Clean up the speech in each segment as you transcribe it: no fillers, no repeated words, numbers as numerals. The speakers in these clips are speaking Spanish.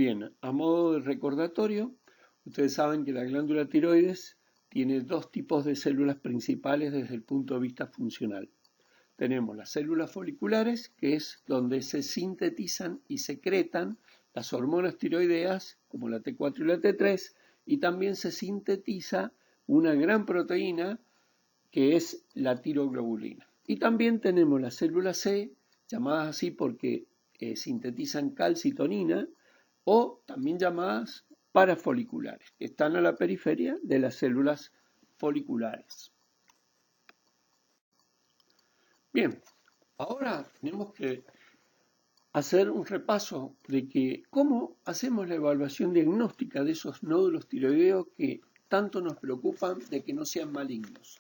Bien, a modo de recordatorio, ustedes saben que la glándula tiroides tiene dos tipos de células principales desde el punto de vista funcional. Tenemos las células foliculares, que es donde se sintetizan y secretan las hormonas tiroideas, como la T4 y la T3, y también se sintetiza una gran proteína que es la tiroglobulina. Y también tenemos las células C, llamadas así porque sintetizan calcitonina, o también llamadas parafoliculares, que están a la periferia de las células foliculares. Bien, ahora tenemos que hacer un repaso de que cómo hacemos la evaluación diagnóstica de esos nódulos tiroideos que tanto nos preocupan de que no sean malignos.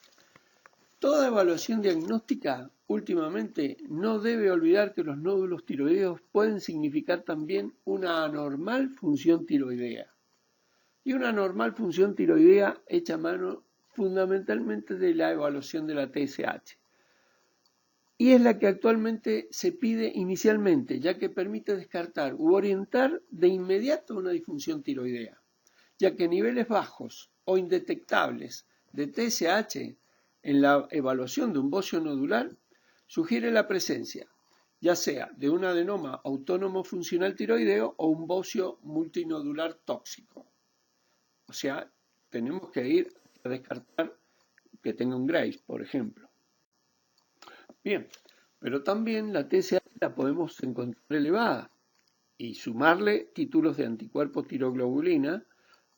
Toda evaluación diagnóstica últimamente no debe olvidar que los nódulos tiroideos pueden significar también una anormal función tiroidea. Y una anormal función tiroidea hecha a mano fundamentalmente de la evaluación de la TSH. Y es la que actualmente se pide inicialmente, ya que permite descartar u orientar de inmediato una disfunción tiroidea, ya que niveles bajos o indetectables de TSH en la evaluación de un bocio nodular sugiere la presencia, ya sea de un adenoma autónomo funcional tiroideo o un bocio multinodular tóxico. O sea, tenemos que ir a descartar que tenga un Graves, por ejemplo. Bien, pero también la TSH la podemos encontrar elevada y sumarle títulos de anticuerpos tiroglobulina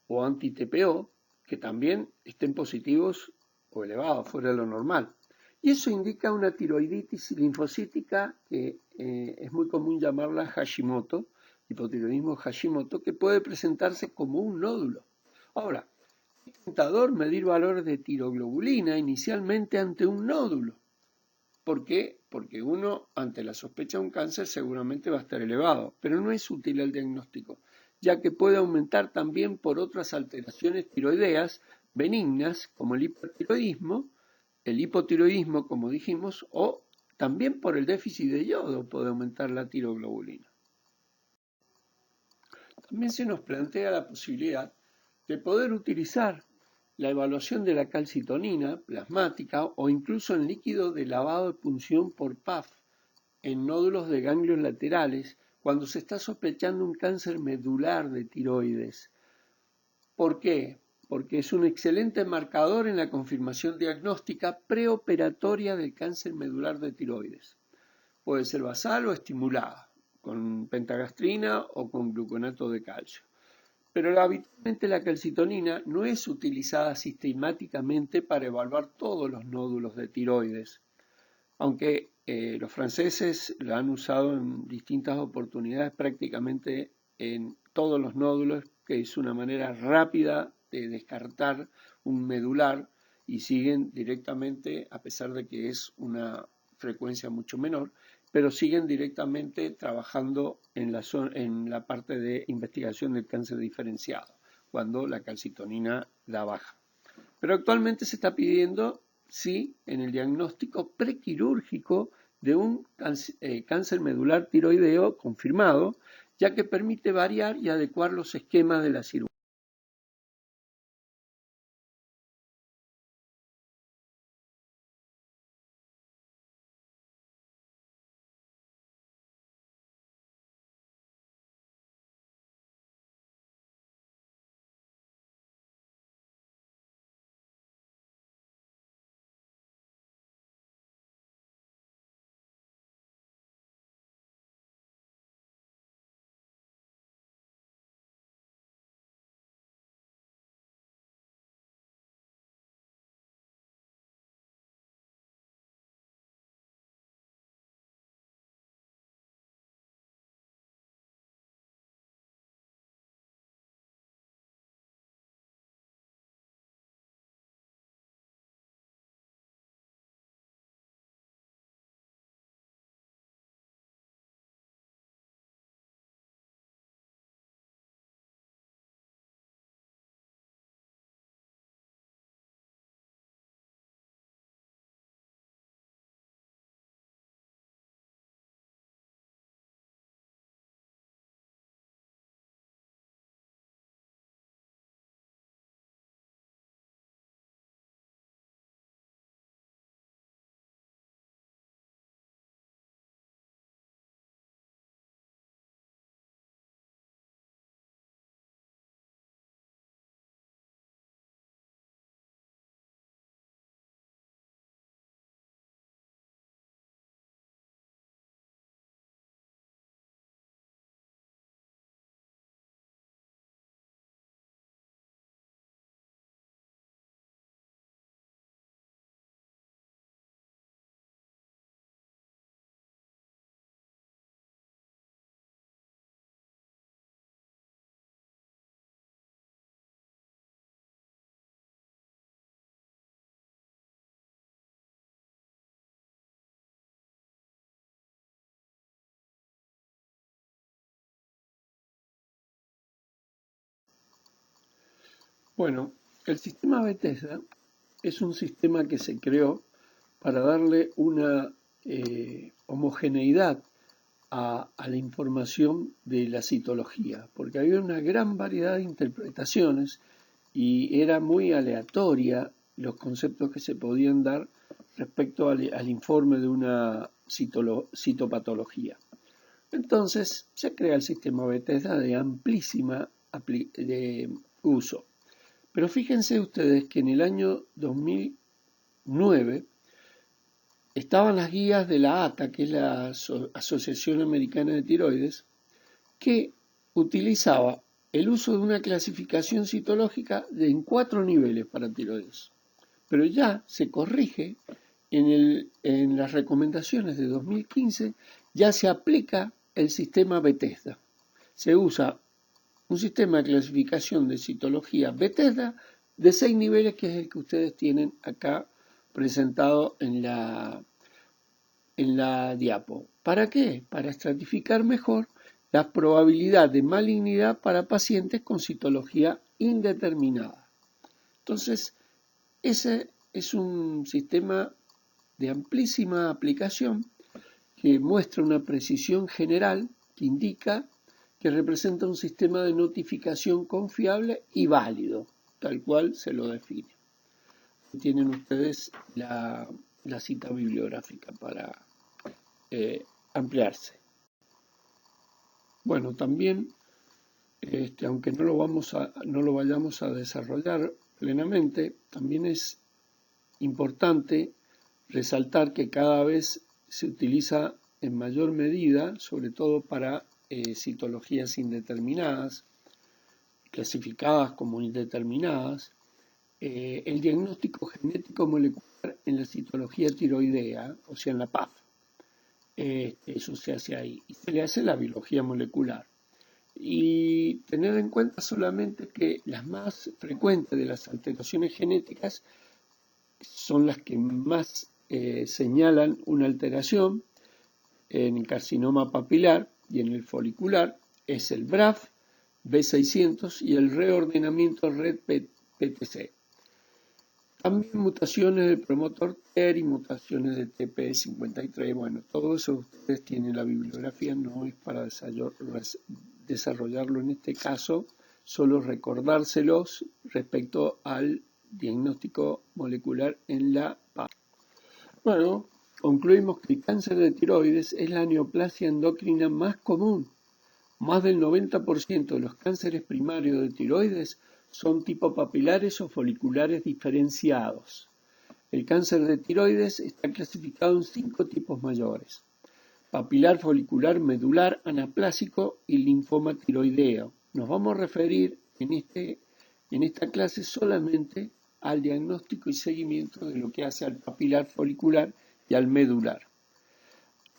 o anti-TPO que también estén positivos o elevados, fuera de lo normal. Y eso indica una tiroiditis linfocítica que es muy común llamarla Hashimoto, hipotiroidismo Hashimoto, que puede presentarse como un nódulo. Ahora, es tentador medir valores de tiroglobulina inicialmente ante un nódulo. ¿Por qué? Porque uno, ante la sospecha de un cáncer, seguramente va a estar elevado, pero no es útil el diagnóstico, ya que puede aumentar también por otras alteraciones tiroideas benignas, como el hipotiroidismo, como dijimos, o también por el déficit de yodo puede aumentar la tiroglobulina. También se nos plantea la posibilidad de poder utilizar la evaluación de la calcitonina plasmática o incluso en líquido de lavado de punción por PAF en nódulos de ganglios laterales cuando se está sospechando un cáncer medular de tiroides. ¿Por qué? Porque es un excelente marcador en la confirmación diagnóstica preoperatoria del cáncer medular de tiroides. Puede ser basal o estimulada, con pentagastrina o con gluconato de calcio. Pero habitualmente la calcitonina no es utilizada sistemáticamente para evaluar todos los nódulos de tiroides, aunque los franceses la han usado en distintas oportunidades prácticamente en todos los nódulos, que es una manera rápida de descartar un medular y siguen directamente, a pesar de que es una frecuencia mucho menor, pero siguen directamente trabajando en la parte de investigación del cáncer diferenciado, cuando la calcitonina da baja. Pero actualmente se está pidiendo, sí, en el diagnóstico prequirúrgico de un cáncer medular tiroideo confirmado, ya que permite variar y adecuar los esquemas de la cirugía. Bueno, el sistema Bethesda es un sistema que se creó para darle una homogeneidad a la información de la citología, porque había una gran variedad de interpretaciones y era muy aleatoria los conceptos que se podían dar respecto al informe de una citopatología. Entonces se crea el sistema Bethesda de amplísima de uso. Pero fíjense ustedes que en el año 2009 estaban las guías de la ATA, que es la Asociación Americana de Tiroides, que utilizaba el uso de una clasificación citológica en 4 niveles para tiroides. Pero ya se corrige en las recomendaciones de 2015, ya se aplica el sistema Bethesda. Se usa un sistema de clasificación de citología Bethesda de 6 niveles, que es el que ustedes tienen acá presentado en la diapo. ¿Para qué? Para estratificar mejor la probabilidad de malignidad para pacientes con citología indeterminada. Entonces, ese es un sistema de amplísima aplicación que muestra una precisión general que indica que representa un sistema de notificación confiable y válido, tal cual se lo define. Tienen ustedes la cita bibliográfica para ampliarse. Bueno, también, aunque no lo vayamos a desarrollar plenamente, también es importante resaltar que cada vez se utiliza en mayor medida, sobre todo para citologías indeterminadas, clasificadas como indeterminadas, el diagnóstico genético molecular en la citología tiroidea, o sea, en la PAF. Eso se hace ahí. Y se le hace la biología molecular. Y tener en cuenta solamente que las más frecuentes de las alteraciones genéticas son las que más señalan una alteración en el carcinoma papilar y en el folicular, es el BRAF, B600 y el reordenamiento RED-PTC. También mutaciones del promotor TER y mutaciones de TP53. Bueno, todo eso ustedes tienen la bibliografía, no es para desarrollarlo en este caso, solo recordárselos respecto al diagnóstico molecular en la PAF. Bueno, concluimos que el cáncer de tiroides es la neoplasia endocrina más común. Más del 90% de los cánceres primarios de tiroides son tipo papilares o foliculares diferenciados. El cáncer de tiroides está clasificado en 5 tipos mayores: papilar, folicular, medular, anaplásico y linfoma tiroideo. Nos vamos a referir en esta clase solamente al diagnóstico y seguimiento de lo que hace al papilar, folicular y al medular.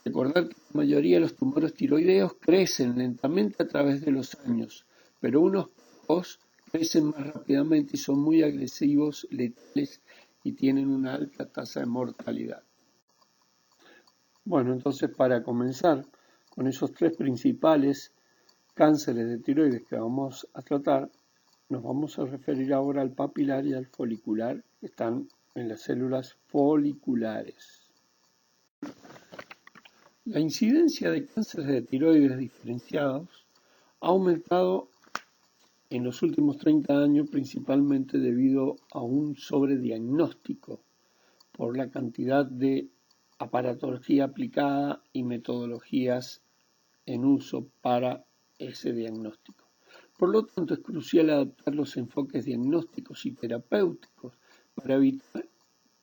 Recordar que la mayoría de los tumores tiroideos crecen lentamente a través de los años, pero unos pocos crecen más rápidamente y son muy agresivos, letales y tienen una alta tasa de mortalidad. Bueno, entonces para comenzar con esos 3 principales cánceres de tiroides que vamos a tratar, nos vamos a referir ahora al papilar y al folicular, que están en las células foliculares. La incidencia de cánceres de tiroides diferenciados ha aumentado en los últimos 30 años principalmente debido a un sobrediagnóstico por la cantidad de aparatología aplicada y metodologías en uso para ese diagnóstico. Por lo tanto, es crucial adaptar los enfoques diagnósticos y terapéuticos para evitar,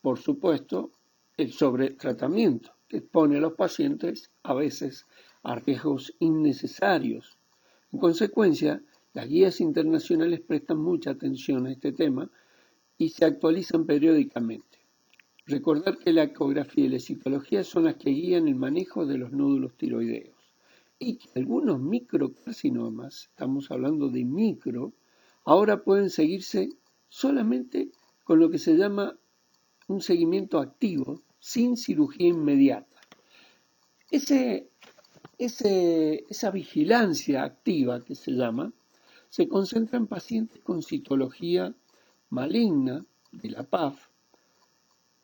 por supuesto, el sobretratamiento que expone a los pacientes a veces a riesgos innecesarios. En consecuencia, las guías internacionales prestan mucha atención a este tema y se actualizan periódicamente. Recordar que la ecografía y la citología son las que guían el manejo de los nódulos tiroideos y que algunos microcarcinomas, estamos hablando de micro, ahora pueden seguirse solamente con lo que se llama un seguimiento activo sin cirugía inmediata. Esa vigilancia activa que se llama, se concentra en pacientes con citología maligna de la PAF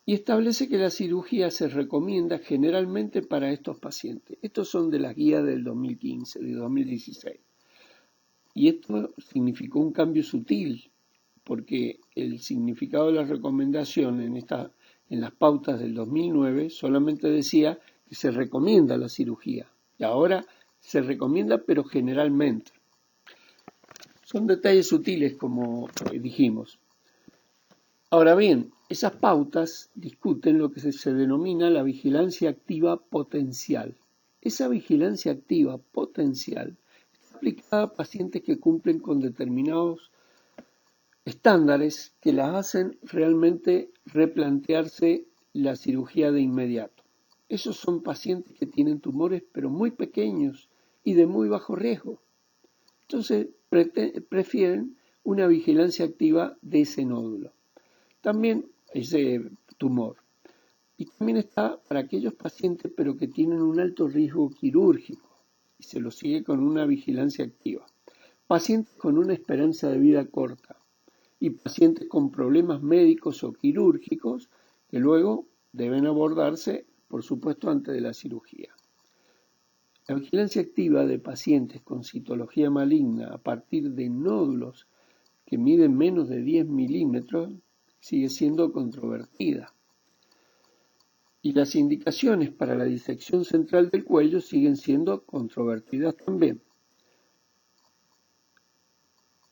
y establece que la cirugía se recomienda generalmente para estos pacientes. Estos son de las guías del 2015, de 2016. Y esto significó un cambio sutil, porque el significado de la recomendación en las pautas del 2009 solamente decía que se recomienda la cirugía. Y ahora se recomienda, pero generalmente. Son detalles sutiles, como dijimos. Ahora bien, esas pautas discuten lo que se denomina la vigilancia activa potencial. Esa vigilancia activa potencial está aplicada a pacientes que cumplen con determinados estándares que las hacen realmente replantearse la cirugía de inmediato. Esos son pacientes que tienen tumores pero muy pequeños y de muy bajo riesgo. Entonces prefieren una vigilancia activa de ese nódulo. También ese tumor. Y también está para aquellos pacientes pero que tienen un alto riesgo quirúrgico y se los sigue con una vigilancia activa. Pacientes con una esperanza de vida corta y pacientes con problemas médicos o quirúrgicos que luego deben abordarse, por supuesto, antes de la cirugía. La vigilancia activa de pacientes con citología maligna a partir de nódulos que miden menos de 10 milímetros sigue siendo controvertida. Y las indicaciones para la disección central del cuello siguen siendo controvertidas también.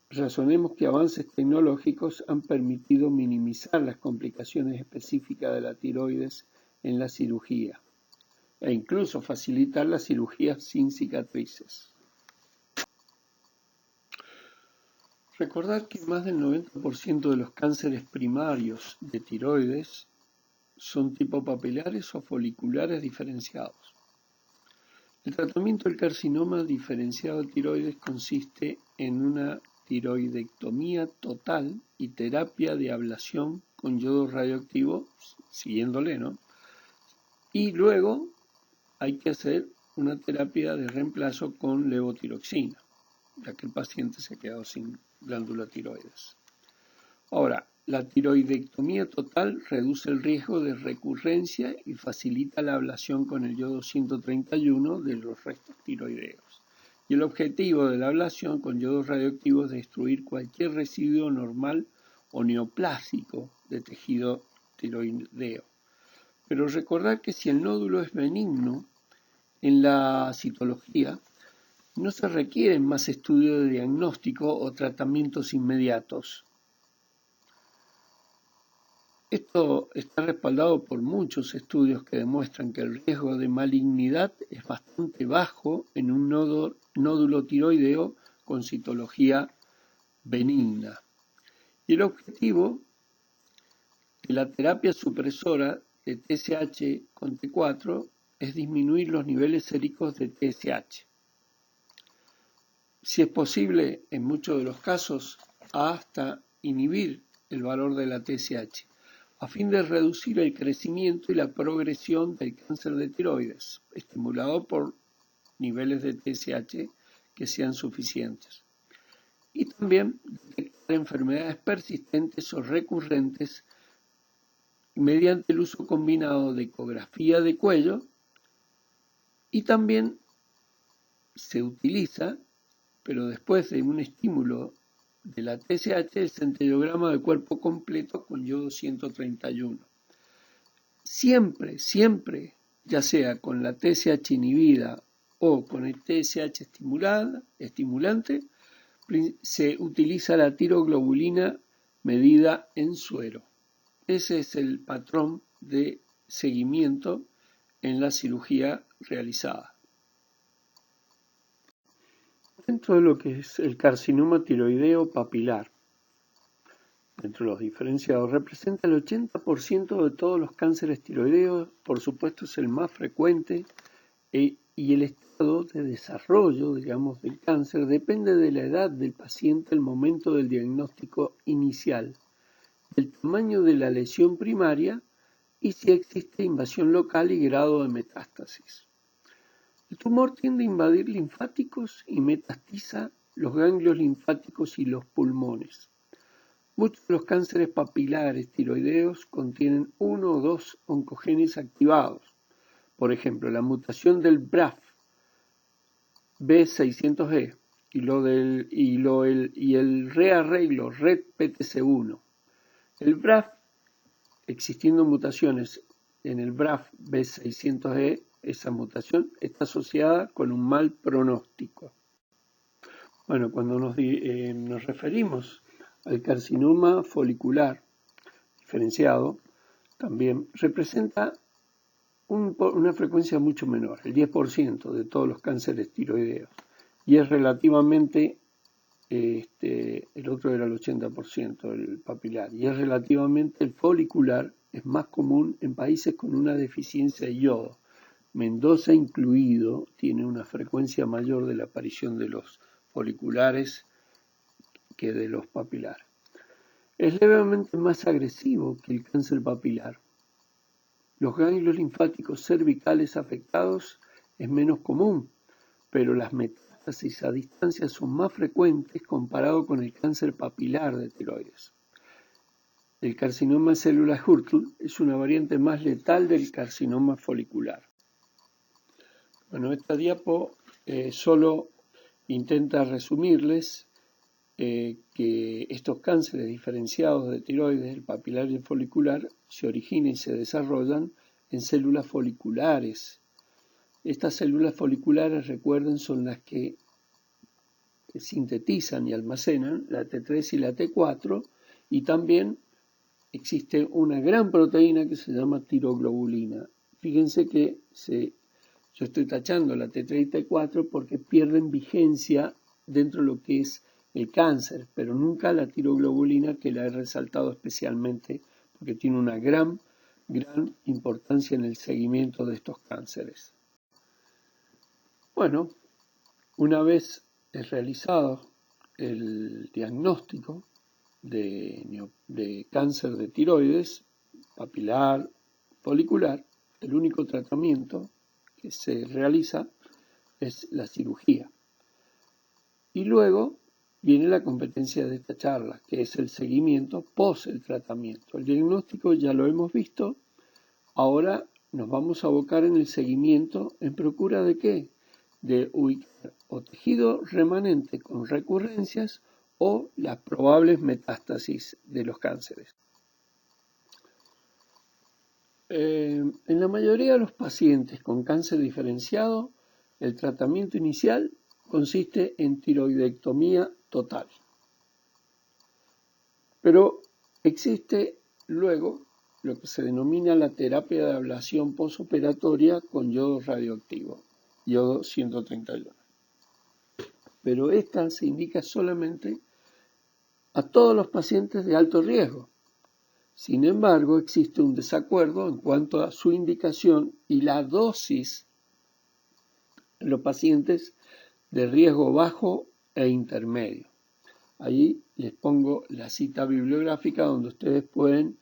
Razonemos que avances tecnológicos han permitido minimizar las complicaciones específicas de la tiroides en la cirugía e incluso facilitar la cirugía sin cicatrices. Recordar que más del 90% de los cánceres primarios de tiroides son tipo papilares o foliculares diferenciados. El tratamiento del carcinoma diferenciado de tiroides consiste en una tiroidectomía total y terapia de ablación con yodo radioactivo, siguiéndole, ¿no? Y luego hay que hacer una terapia de reemplazo con levotiroxina, ya que el paciente se ha quedado sin glándula tiroides. Ahora, la tiroidectomía total reduce el riesgo de recurrencia y facilita la ablación con el yodo 131 de los restos tiroideos. Y el objetivo de la ablación con yodos radioactivos es destruir cualquier residuo normal o neoplásico de tejido tiroideo. Pero recordar que si el nódulo es benigno, en la citología no se requieren más estudios de diagnóstico o tratamientos inmediatos. Esto está respaldado por muchos estudios que demuestran que el riesgo de malignidad es bastante bajo en un nódulo tiroideo con citología benigna. Y el objetivo de la terapia supresora de TSH con T4 es disminuir los niveles séricos de TSH. Si es posible, en muchos de los casos, hasta inhibir el valor de la TSH, a fin de reducir el crecimiento y la progresión del cáncer de tiroides, estimulado por niveles de TSH que sean suficientes. Y también detectar enfermedades persistentes o recurrentes mediante el uso combinado de ecografía de cuello y también se utiliza, pero después de un estímulo de la TSH, el centellograma de cuerpo completo con yodo 131. Siempre, ya sea con la TSH inhibida o con el TSH estimulante, se utiliza la tiroglobulina medida en suero. Ese es el patrón de seguimiento en la cirugía realizada. Dentro de lo que es el carcinoma tiroideo papilar, dentro de los diferenciados, representa el 80% de todos los cánceres tiroideos, por supuesto es el más frecuente, y el estado de desarrollo, digamos, del cáncer depende de la edad del paciente al momento del diagnóstico inicial, del tamaño de la lesión primaria y si existe invasión local y grado de metástasis. El tumor tiende a invadir linfáticos y metastiza los ganglios linfáticos y los pulmones. Muchos de los cánceres papilares tiroideos contienen uno o dos oncogenes activados. Por ejemplo, la mutación del BRAF B600E y el rearreglo RET-PTC1. El BRAF, existiendo mutaciones en el BRAF B600E, esa mutación está asociada con un mal pronóstico. Bueno, cuando nos referimos al carcinoma folicular diferenciado, también representa una frecuencia mucho menor, el 10% de todos los cánceres tiroideos, y es relativamente, el otro era el 80%, el papilar, y es relativamente el folicular, es más común en países con una deficiencia de yodo. Mendoza incluido tiene una frecuencia mayor de la aparición de los foliculares que de los papilares. Es levemente más agresivo que el cáncer papilar. Los ganglios linfáticos cervicales afectados es menos común, pero las metástasis a distancia son más frecuentes comparado con el cáncer papilar de tiroides. El carcinoma de células Hurtle es una variante más letal del carcinoma folicular. Bueno, esta diapo solo intenta resumirles que estos cánceres diferenciados de tiroides, el papilar y el folicular, se originan y se desarrollan en células foliculares. Estas células foliculares, recuerden, son las que sintetizan y almacenan la T3 y la T4, y también existe una gran proteína que se llama tiroglobulina. Fíjense que yo estoy tachando la T3 y T4 porque pierden vigencia dentro de lo que es el cáncer, pero nunca la tiroglobulina, que la he resaltado especialmente porque tiene una gran importancia en el seguimiento de estos cánceres. Bueno, una vez realizado el diagnóstico de cáncer de tiroides, papilar, folicular, el único tratamiento que se realiza es la cirugía. Y luego viene la competencia de esta charla, que es el seguimiento post el tratamiento. El diagnóstico ya lo hemos visto, ahora nos vamos a abocar en el seguimiento en procura de ¿qué? De ubicar o tejido remanente con recurrencias o las probables metástasis de los cánceres. En la mayoría de los pacientes con cáncer diferenciado, el tratamiento inicial consiste en tiroidectomía total. Pero existe luego lo que se denomina la terapia de ablación posoperatoria con yodo radioactivo, yodo 131. Pero esta se indica solamente a todos los pacientes de alto riesgo. Sin embargo, existe un desacuerdo en cuanto a su indicación y la dosis en los pacientes de riesgo bajo e intermedio. Allí les pongo la cita bibliográfica donde ustedes pueden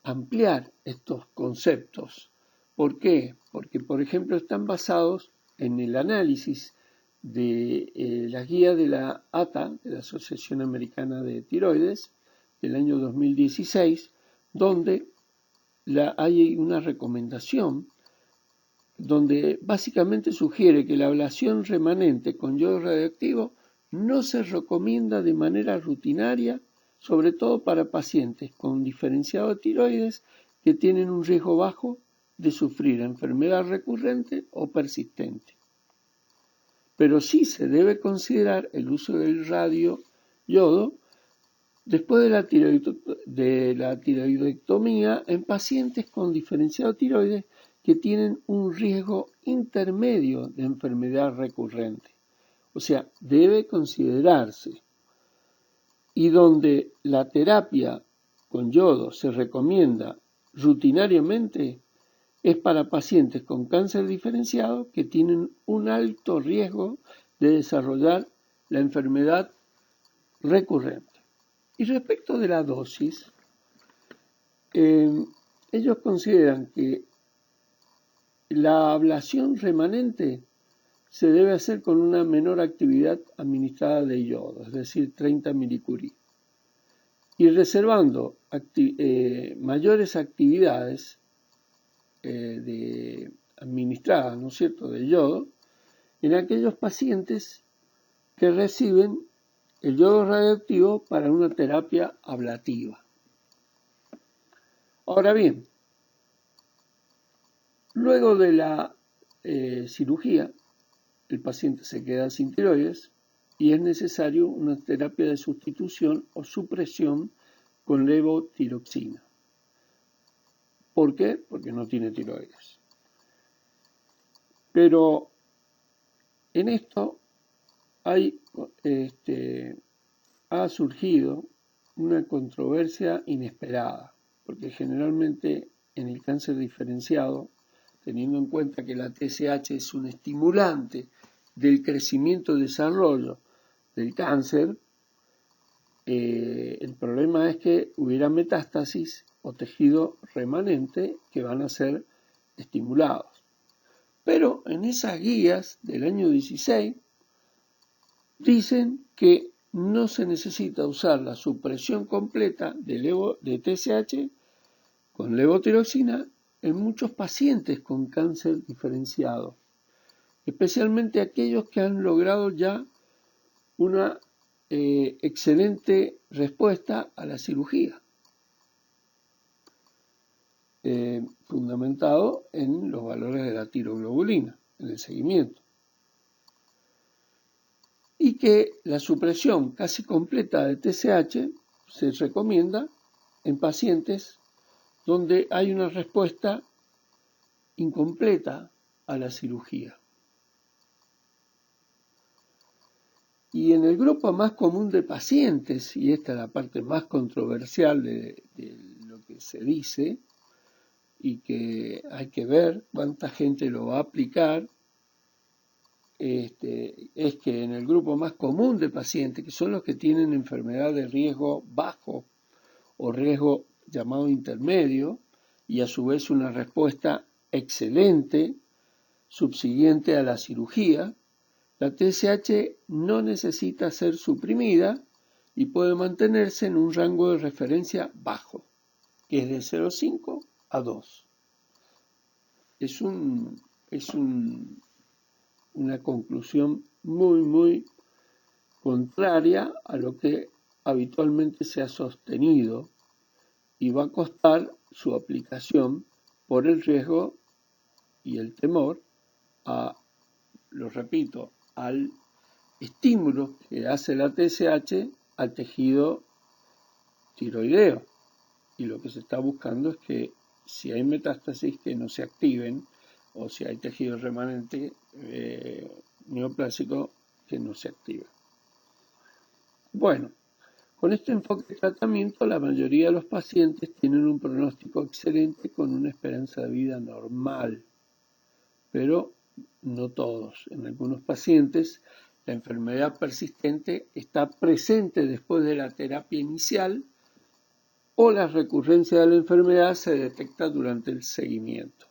ampliar estos conceptos. ¿Por qué? Porque, por ejemplo, están basados en el análisis de la guía de la ATA, de la Asociación Americana de Tiroides, del año 2016, donde hay una recomendación donde básicamente sugiere que la ablación remanente con yodo radioactivo no se recomienda de manera rutinaria, sobre todo para pacientes con diferenciado de tiroides que tienen un riesgo bajo de sufrir enfermedad recurrente o persistente. Pero sí se debe considerar el uso del radioyodo después de la tiroidectomía en pacientes con diferenciado tiroides que tienen un riesgo intermedio de enfermedad recurrente. O sea, debe considerarse. Y donde la terapia con yodo se recomienda rutinariamente es para pacientes con cáncer diferenciado que tienen un alto riesgo de desarrollar la enfermedad recurrente. Y respecto de la dosis, ellos consideran que la ablación remanente se debe hacer con una menor actividad administrada de yodo, es decir, 30 milicurie. y reservando mayores actividades administradas, ¿no es cierto?, de yodo en aquellos pacientes que reciben el yodo radioactivo para una terapia ablativa. Ahora bien, luego de la cirugía, el paciente se queda sin tiroides y es necesario una terapia de sustitución o supresión con levotiroxina. ¿Por qué? Porque no tiene tiroides. Pero en esto ha surgido una controversia inesperada, porque generalmente en el cáncer diferenciado, teniendo en cuenta que la TSH es un estimulante del crecimiento y desarrollo del cáncer, el problema es que hubiera metástasis o tejido remanente que van a ser estimulados. Pero en esas guías del año 16 dicen que no se necesita usar la supresión completa de TSH con levotiroxina en muchos pacientes con cáncer diferenciado, especialmente aquellos que han logrado ya una excelente respuesta a la cirugía, fundamentado en los valores de la tiroglobulina, en el seguimiento. Y que la supresión casi completa de TSH se recomienda en pacientes donde hay una respuesta incompleta a la cirugía. Y en el grupo más común de pacientes, y esta es la parte más controversial de lo que se dice, y que hay que ver cuánta gente lo va a aplicar, es que en el grupo más común de pacientes, que son los que tienen enfermedad de riesgo bajo o riesgo llamado intermedio, y a su vez una respuesta excelente subsiguiente a la cirugía, la TSH no necesita ser suprimida y puede mantenerse en un rango de referencia bajo, que es de 0,5 a 2. Es una conclusión muy contraria a lo que habitualmente se ha sostenido y va a costar su aplicación por el riesgo y el temor lo repito, al estímulo que hace la TSH al tejido tiroideo. Y lo que se está buscando es que si hay metástasis que no se activen, o si hay tejido remanente neoplásico que no se active. Bueno, con este enfoque de tratamiento, la mayoría de los pacientes tienen un pronóstico excelente con una esperanza de vida normal, pero no todos. En algunos pacientes, la enfermedad persistente está presente después de la terapia inicial o la recurrencia de la enfermedad se detecta durante el seguimiento.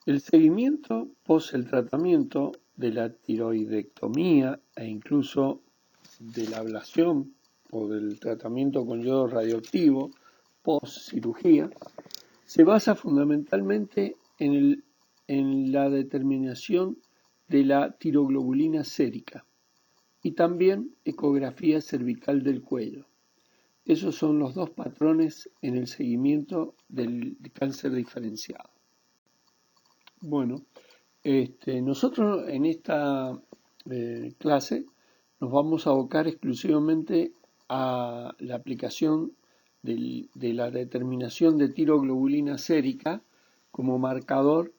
El seguimiento post el tratamiento de la tiroidectomía e incluso de la ablación o del tratamiento con yodo radioactivo post cirugía se basa fundamentalmente en la determinación de la tiroglobulina sérica y también ecografía cervical del cuello. Esos son los dos patrones en el seguimiento del cáncer diferenciado. Bueno, nosotros en esta clase nos vamos a abocar exclusivamente a la aplicación de la determinación de tiroglobulina sérica como marcador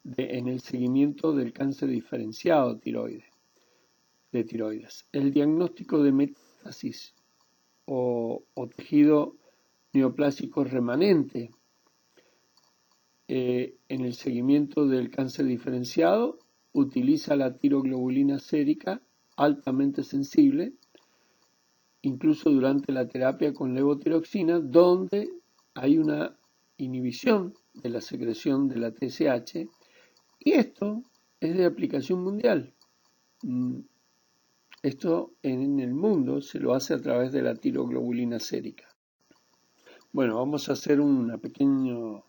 en el seguimiento del cáncer diferenciado de tiroides. El diagnóstico de metástasis o tejido neoplásico remanente en el seguimiento del cáncer diferenciado utiliza la tiroglobulina sérica altamente sensible, incluso durante la terapia con levotiroxina, donde hay una inhibición de la secreción de la TSH, y esto es de aplicación mundial. Esto en el mundo se lo hace a través de la tiroglobulina sérica. Bueno, vamos a hacer un pequeño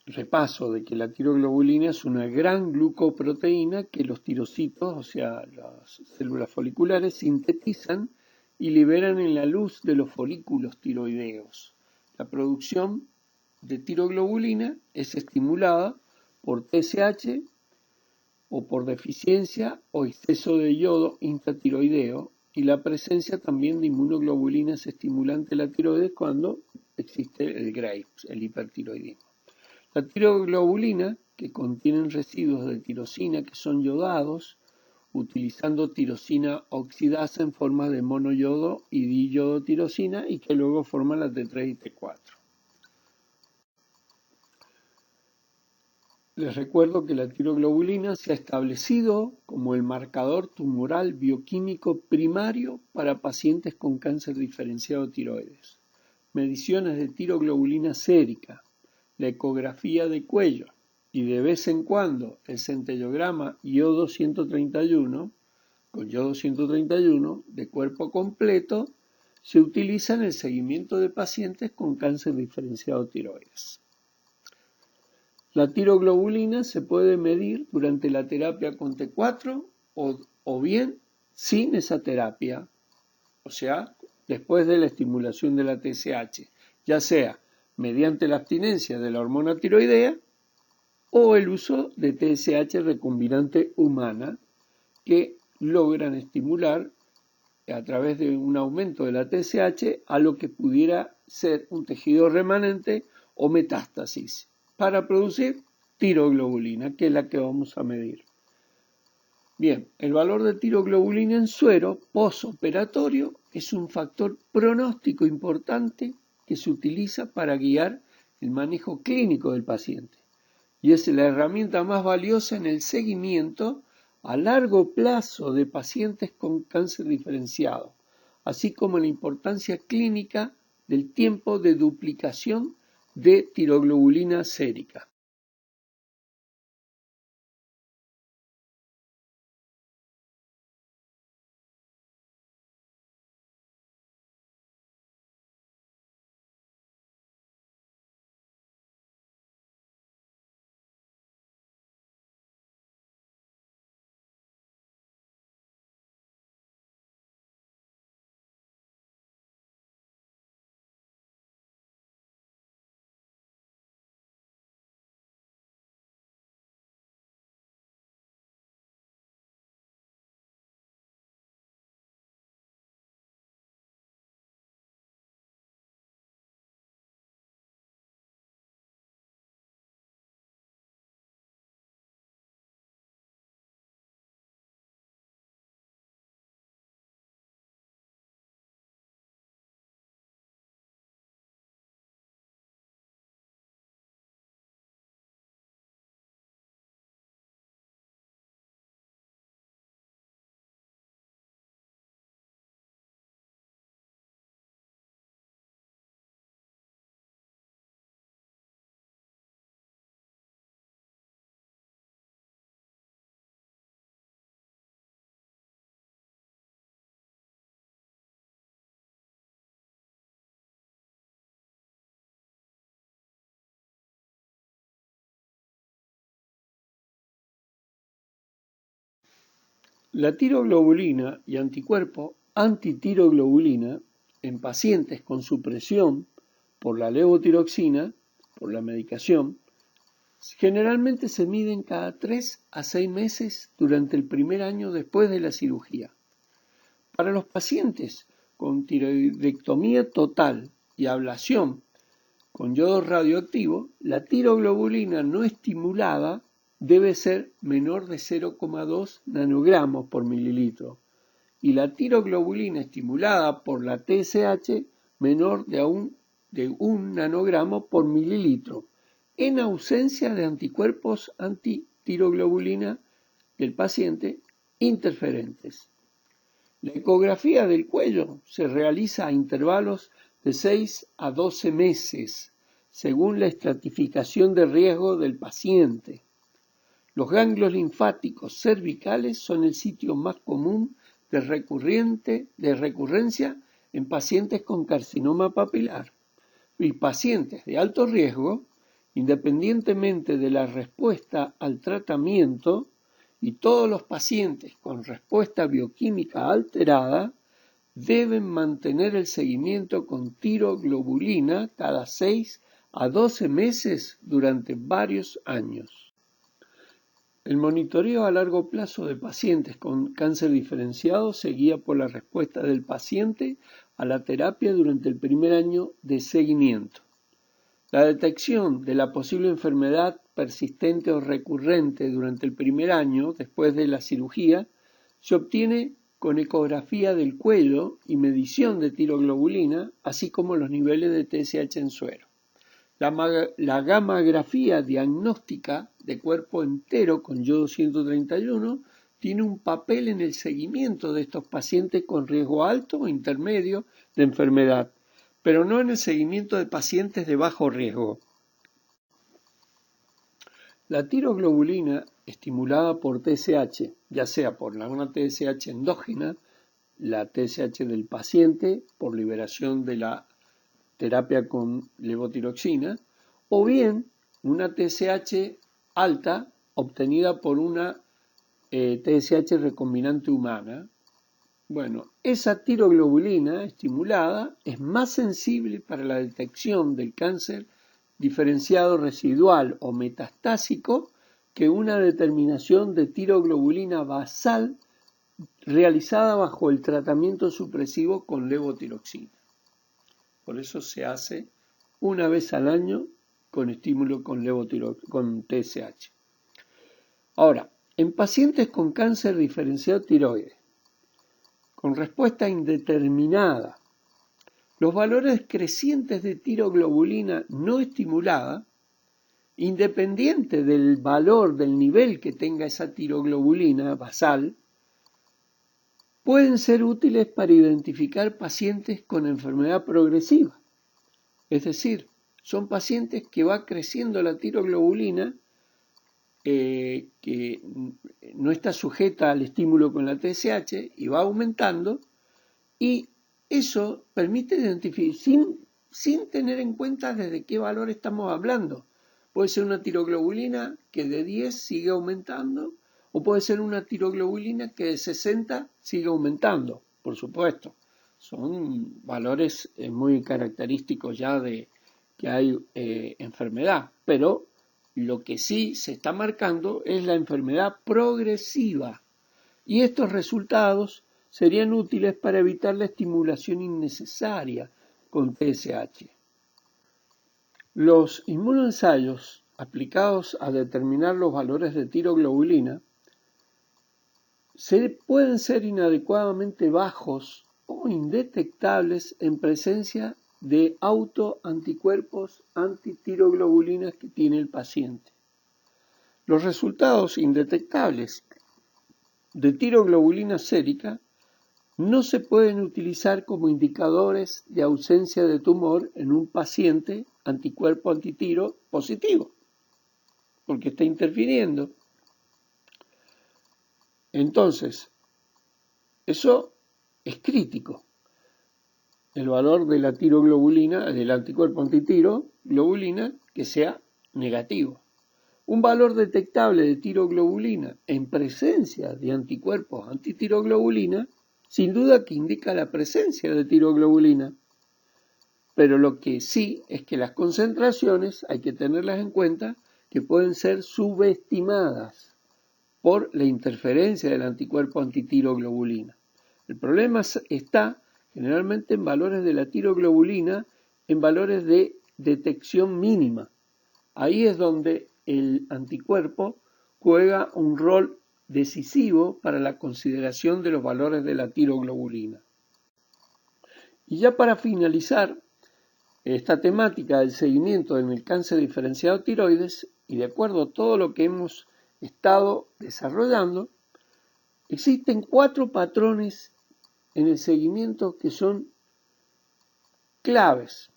repaso de que la tiroglobulina es una gran glucoproteína que los tirocitos, o sea, las células foliculares, sintetizan y liberan en la luz de los folículos tiroideos. La producción de tiroglobulina es estimulada por TSH o por deficiencia o exceso de yodo intratiroideo y la presencia también de inmunoglobulinas estimulantes de la tiroides cuando existe el Graves, el hipertiroidismo. La tiroglobulina, que contienen residuos de tirosina que son yodados, utilizando tirosina oxidasa en forma de monoyodo y diyodotirosina y que luego forman la T3 y T4. Les recuerdo que la tiroglobulina se ha establecido como el marcador tumoral bioquímico primario para pacientes con cáncer diferenciado de tiroides. Mediciones de tiroglobulina sérica, la ecografía de cuello y de vez en cuando el centellograma yodo 131 con yodo 131 de cuerpo completo se utiliza en el seguimiento de pacientes con cáncer diferenciado de tiroides. La tiroglobulina se puede medir durante la terapia con T4 o bien sin esa terapia, o sea, después de la estimulación de la TSH, ya sea mediante la abstinencia de la hormona tiroidea o el uso de TSH recombinante humana que logran estimular a través de un aumento de la TSH a lo que pudiera ser un tejido remanente o metástasis para producir tiroglobulina, que es la que vamos a medir. Bien, el valor de tiroglobulina en suero postoperatorio es un factor pronóstico importante que se utiliza para guiar el manejo clínico del paciente y es la herramienta más valiosa en el seguimiento a largo plazo de pacientes con cáncer diferenciado, así como la importancia clínica del tiempo de duplicación de tiroglobulina sérica. La tiroglobulina y anticuerpo antitiroglobulina en pacientes con supresión por la levotiroxina, por la medicación, generalmente se miden cada 3 a 6 meses durante el primer año después de la cirugía. Para los pacientes con tiroidectomía total y ablación con yodo radioactivo, la tiroglobulina no estimulada debe ser menor de 0,2 nanogramos por mililitro y la tiroglobulina estimulada por la TSH menor de 1 nanogramo por mililitro, en ausencia de anticuerpos antitiroglobulina del paciente interferentes. La ecografía del cuello se realiza a intervalos de 6 a 12 meses, según la estratificación de riesgo del paciente. Los ganglios linfáticos cervicales son el sitio más común de recurrencia en pacientes con carcinoma papilar y pacientes de alto riesgo, independientemente de la respuesta al tratamiento, y todos los pacientes con respuesta bioquímica alterada deben mantener el seguimiento con tiroglobulina cada 6 a 12 meses durante varios años. El monitoreo a largo plazo de pacientes con cáncer diferenciado se guía por la respuesta del paciente a la terapia durante el primer año de seguimiento. La detección de la posible enfermedad persistente o recurrente durante el primer año después de la cirugía se obtiene con ecografía del cuello y medición de tiroglobulina, así como los niveles de TSH en suero. La gammagrafía diagnóstica de cuerpo entero con yodo 131 tiene un papel en el seguimiento de estos pacientes con riesgo alto o intermedio de enfermedad, pero no en el seguimiento de pacientes de bajo riesgo. La tiroglobulina estimulada por TSH, ya sea por una TSH endógena, la TSH del paciente por liberación de la terapia con levotiroxina, o bien una TSH alta obtenida por una TSH recombinante humana. Bueno, esa tiroglobulina estimulada es más sensible para la detección del cáncer diferenciado residual o metastásico que una determinación de tiroglobulina basal realizada bajo el tratamiento supresivo con levotiroxina. Por eso se hace una vez al año con estímulo con TSH. Ahora, en pacientes con cáncer diferenciado tiroides, con respuesta indeterminada, los valores crecientes de tiroglobulina no estimulada, independiente del valor del nivel que tenga esa tiroglobulina basal, pueden ser útiles para identificar pacientes con enfermedad progresiva. Es decir, son pacientes que va creciendo la tiroglobulina, que no está sujeta al estímulo con la TSH y va aumentando, y eso permite identificar, sin tener en cuenta desde qué valor estamos hablando. Puede ser una tiroglobulina que de 10 sigue aumentando, o puede ser una tiroglobulina que de 60 sigue aumentando, por supuesto. Son valores muy característicos ya de que hay enfermedad, pero lo que sí se está marcando es la enfermedad progresiva, y estos resultados serían útiles para evitar la estimulación innecesaria con TSH. Los inmunoensayos aplicados a determinar los valores de tiroglobulina pueden ser inadecuadamente bajos o indetectables en presencia de autoanticuerpos antitiroglobulina que tiene el paciente. Los resultados indetectables de tiroglobulina sérica no se pueden utilizar como indicadores de ausencia de tumor en un paciente anticuerpo antitiro positivo, porque está interfiriendo. Entonces, eso es crítico. El valor de la tiroglobulina, del anticuerpo antitiroglobulina, que sea negativo. Un valor detectable de tiroglobulina en presencia de anticuerpos antitiroglobulina, sin duda que indica la presencia de tiroglobulina. Pero lo que sí es que las concentraciones hay que tenerlas en cuenta, que pueden ser subestimadas por la interferencia del anticuerpo antitiroglobulina. El problema está generalmente en valores de la tiroglobulina, en valores de detección mínima. Ahí es donde el anticuerpo juega un rol decisivo para la consideración de los valores de la tiroglobulina. Y ya para finalizar esta temática del seguimiento en el cáncer diferenciado tiroides, y de acuerdo a todo lo que hemos estado desarrollando, existen 4 patrones en el seguimiento que son claves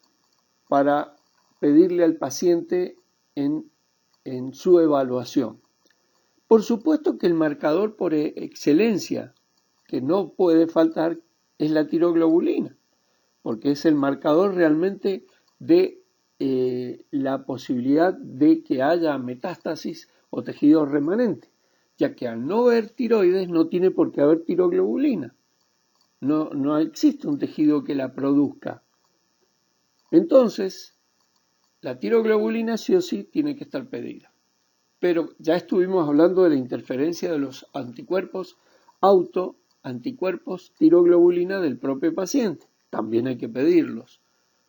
para pedirle al paciente en su evaluación. Por supuesto que el marcador por excelencia, que no puede faltar, es la tiroglobulina, porque es el marcador realmente de la posibilidad de que haya metástasis o tejido remanente, ya que al no ver tiroides no tiene por qué haber tiroglobulina. No existe un tejido que la produzca. Entonces, la tiroglobulina sí o sí tiene que estar pedida. Pero ya estuvimos hablando de la interferencia de los anticuerpos anticuerpos tiroglobulina del propio paciente. También hay que pedirlos.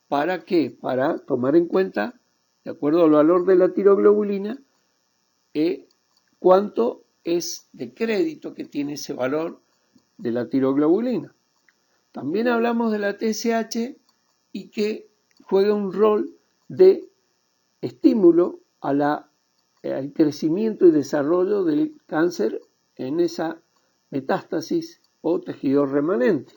¿Para qué? Para tomar en cuenta, de acuerdo al valor de la tiroglobulina, cuánto es de crédito que tiene ese valor de la tiroglobulina. También hablamos de la TSH y que juega un rol de estímulo al crecimiento y desarrollo del cáncer en esa metástasis o tejido remanente.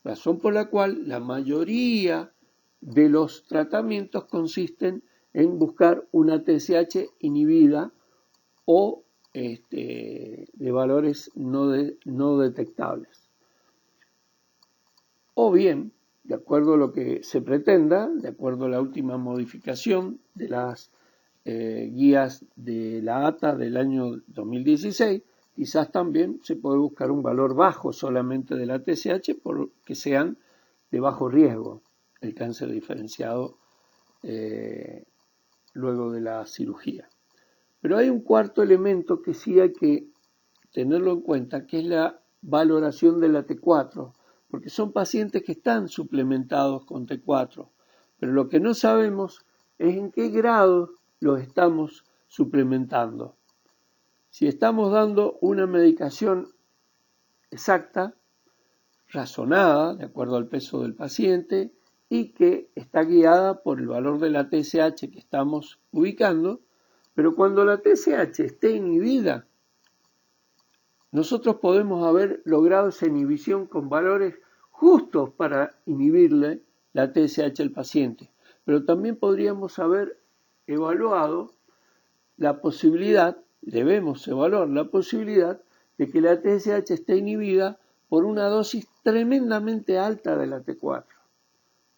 Razón por la cual la mayoría de los tratamientos consisten en buscar una TSH inhibida o de valores no detectables. O bien, de acuerdo a lo que se pretenda, de acuerdo a la última modificación de las guías de la ATA del año 2016, quizás también se puede buscar un valor bajo solamente de la TSH porque sean de bajo riesgo el cáncer diferenciado luego de la cirugía. Pero hay un cuarto elemento que sí hay que tenerlo en cuenta, que es la valoración de la T4, porque son pacientes que están suplementados con T4, pero lo que no sabemos es en qué grado los estamos suplementando. Si estamos dando una medicación exacta, razonada, de acuerdo al peso del paciente, y que está guiada por el valor de la TSH que estamos ubicando, pero cuando la TSH esté inhibida, nosotros podemos haber logrado esa inhibición con valores justos para inhibirle la TSH al paciente, pero también podríamos haber evaluado la posibilidad, debemos evaluar la posibilidad de que la TSH esté inhibida por una dosis tremendamente alta de la T4.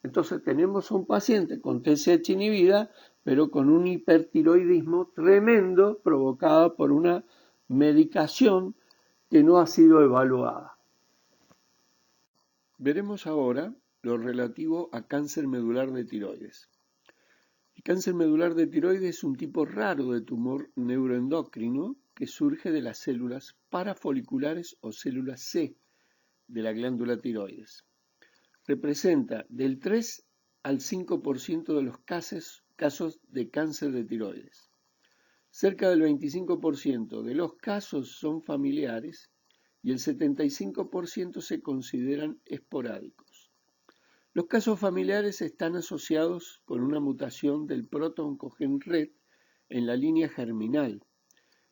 Entonces tenemos un paciente con TSH inhibida, pero con un hipertiroidismo tremendo provocado por una medicación que no ha sido evaluada. Veremos ahora lo relativo a cáncer medular de tiroides. El cáncer medular de tiroides es un tipo raro de tumor neuroendocrino que surge de las células parafoliculares o células C de la glándula tiroides. Representa del 3 al 5% de los casos de cáncer de tiroides. Cerca del 25% de los casos son familiares y el 75% se consideran esporádicos. Los casos familiares están asociados con una mutación del proto-oncogen RET en la línea germinal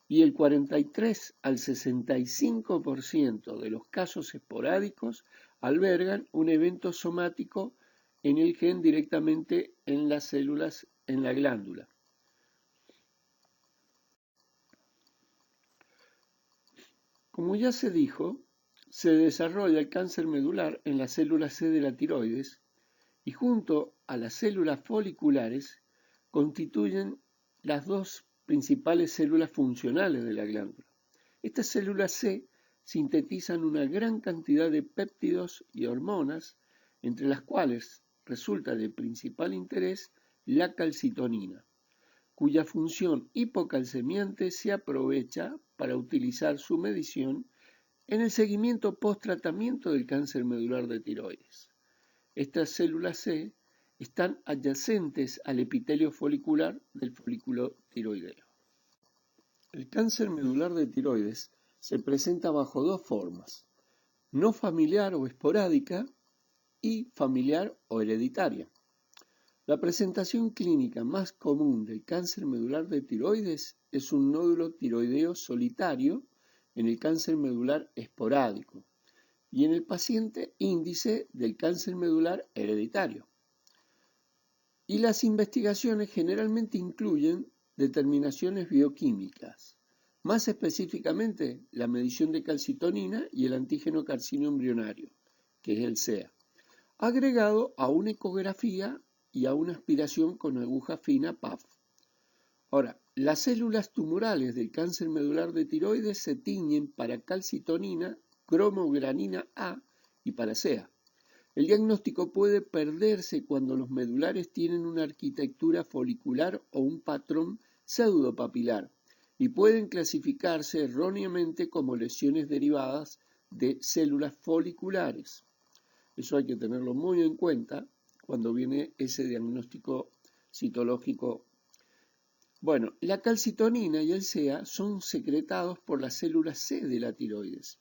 y el 43 al 65% de los casos esporádicos albergan un evento somático en el gen directamente en las células en la glándula. Como ya se dijo, se desarrolla el cáncer medular en las células C de la tiroides y junto a las células foliculares constituyen las dos principales células funcionales de la glándula. Estas células C sintetizan una gran cantidad de péptidos y hormonas, entre las cuales resulta de principal interés la calcitonina, cuya función hipocalcemiante se aprovecha para utilizar su medición en el seguimiento post-tratamiento del cáncer medular de tiroides. Estas células C están adyacentes al epitelio folicular del folículo tiroideo. El cáncer medular de tiroides se presenta bajo dos formas: no familiar o esporádica y familiar o hereditaria. La presentación clínica más común del cáncer medular de tiroides es un nódulo tiroideo solitario en el cáncer medular esporádico y en el paciente índice del cáncer medular hereditario. Y las investigaciones generalmente incluyen determinaciones bioquímicas, más específicamente la medición de calcitonina y el antígeno carcino embrionario, que es el CEA, agregado a una ecografía y a una aspiración con aguja fina PAF. Ahora, las células tumorales del cáncer medular de tiroides se tiñen para calcitonina, cromogranina A y para CEA. El diagnóstico puede perderse cuando los medulares tienen una arquitectura folicular o un patrón pseudopapilar y pueden clasificarse erróneamente como lesiones derivadas de células foliculares. Eso hay que tenerlo muy en cuenta cuando viene ese diagnóstico citológico. Bueno, la calcitonina y el CEA son secretados por las células C de la tiroides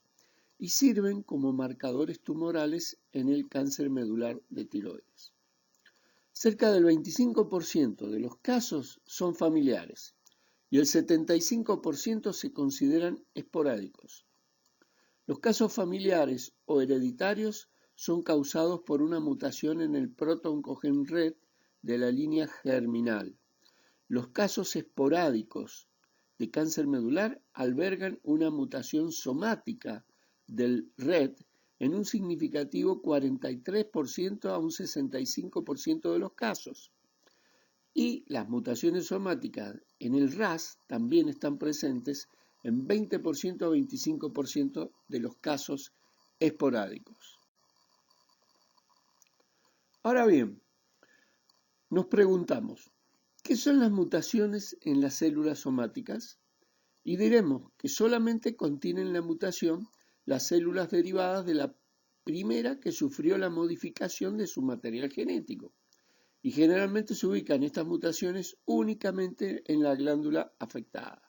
y sirven como marcadores tumorales en el cáncer medular de tiroides. Cerca del 25% de los casos son familiares y el 75% se consideran esporádicos. Los casos familiares o hereditarios son causados por una mutación en el proto-oncogen RET de la línea germinal. Los casos esporádicos de cáncer medular albergan una mutación somática del RET en un significativo 43% a un 65% de los casos. Y las mutaciones somáticas en el RAS también están presentes en 20% a 25% de los casos esporádicos. Ahora bien, nos preguntamos, ¿qué son las mutaciones en las células somáticas? Y diremos que solamente contienen la mutación las células derivadas de la primera que sufrió la modificación de su material genético. Y generalmente se ubican estas mutaciones únicamente en la glándula afectada.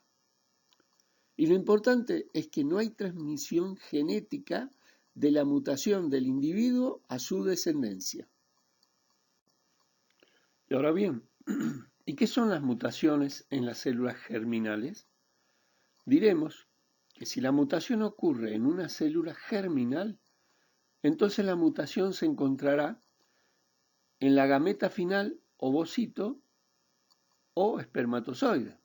Y lo importante es que no hay transmisión genética de la mutación del individuo a su descendencia. Y ahora bien, ¿y qué son las mutaciones en las células germinales? Diremos que si la mutación ocurre en una célula germinal, entonces la mutación se encontrará en la gameta final ovocito o espermatozoide.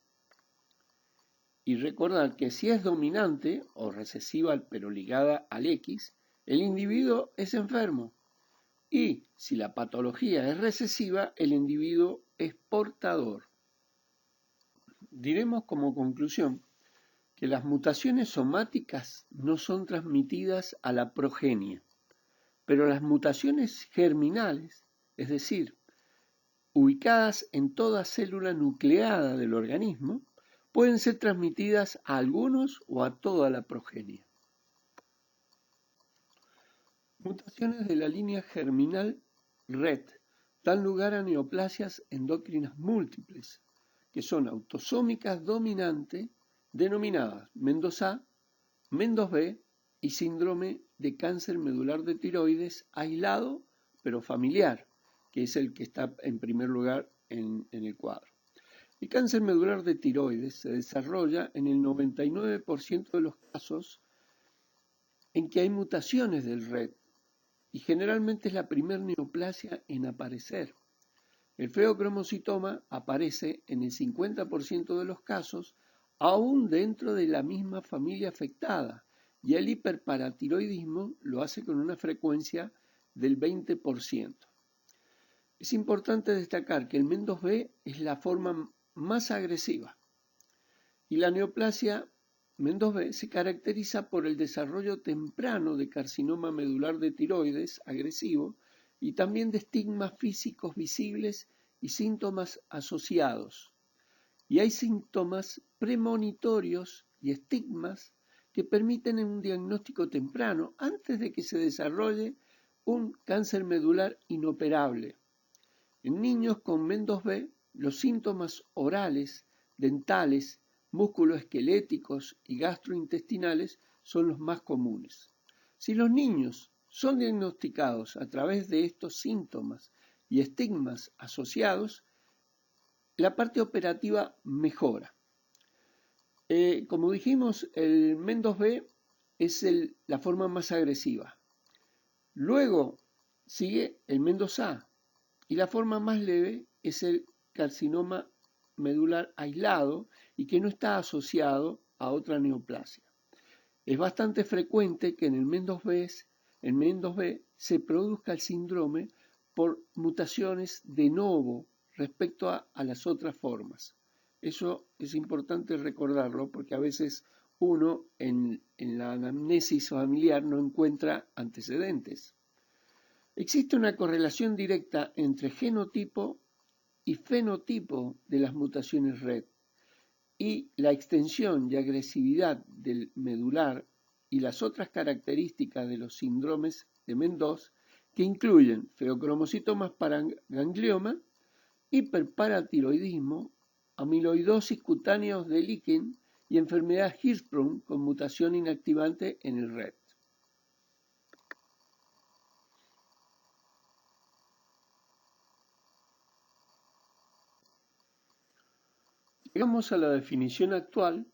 Y recordar que si es dominante o recesiva pero ligada al X, el individuo es enfermo. Y si la patología es recesiva, el individuo es portador. Diremos como conclusión que las mutaciones somáticas no son transmitidas a la progenie, pero las mutaciones germinales, es decir, ubicadas en toda célula nucleada del organismo, pueden ser transmitidas a algunos o a toda la progenie. Mutaciones de la línea germinal RET dan lugar a neoplasias endocrinas múltiples, que son autosómicas dominante, denominadas MEN2 A, MEN2 B y síndrome de cáncer medular de tiroides aislado pero familiar, que es el que está en primer lugar en el cuadro. El cáncer medular de tiroides se desarrolla en el 99% de los casos en que hay mutaciones del RET y generalmente es la primer neoplasia en aparecer. El feocromocitoma aparece en el 50% de los casos, aún dentro de la misma familia afectada, y el hiperparatiroidismo lo hace con una frecuencia del 20%. Es importante destacar que el MEN2B es la forma más agresiva y la neoplasia MEN2B se caracteriza por el desarrollo temprano de carcinoma medular de tiroides agresivo y también de estigmas físicos visibles y síntomas asociados. Y hay síntomas premonitorios y estigmas que permiten un diagnóstico temprano antes de que se desarrolle un cáncer medular inoperable. En niños con MEN2B, los síntomas orales, dentales, musculoesqueléticos y gastrointestinales son los más comunes. Si los niños son diagnosticados a través de estos síntomas y estigmas asociados, la parte operativa mejora. Como dijimos, el MEN2B es la forma más agresiva. Luego sigue el MEN2A y la forma más leve es el carcinoma medular aislado y que no está asociado a otra neoplasia. Es bastante frecuente que en el MEN2B se produzca el síndrome por mutaciones de novo respecto a las otras formas. Eso es importante recordarlo porque a veces uno en la anamnesis familiar no encuentra antecedentes. Existe una correlación directa entre genotipo y fenotipo de las mutaciones RET y la extensión y agresividad del medular y las otras características de los síndromes de MEN2 que incluyen feocromocitomas para ganglioma, hiperparatiroidismo, amiloidosis cutáneos de líquen y enfermedad Hirschsprung con mutación inactivante en el RET. Llegamos a la definición actual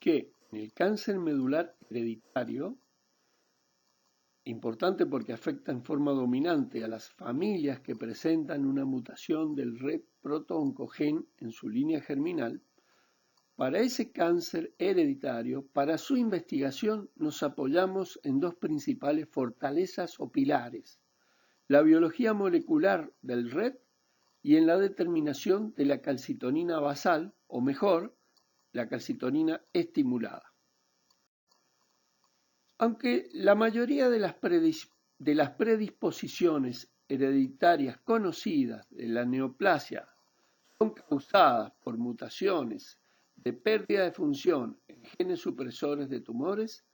que en el cáncer medular hereditario, importante porque afecta en forma dominante a las familias que presentan una mutación del RET proto-oncogen en su línea germinal, para ese cáncer hereditario, para su investigación nos apoyamos en dos principales fortalezas o pilares: la biología molecular del RET y en la determinación de la calcitonina basal, o mejor, la calcitonina estimulada. Aunque la mayoría de las predisposiciones hereditarias conocidas de la neoplasia son causadas por mutaciones de pérdida de función en genes supresores de tumores,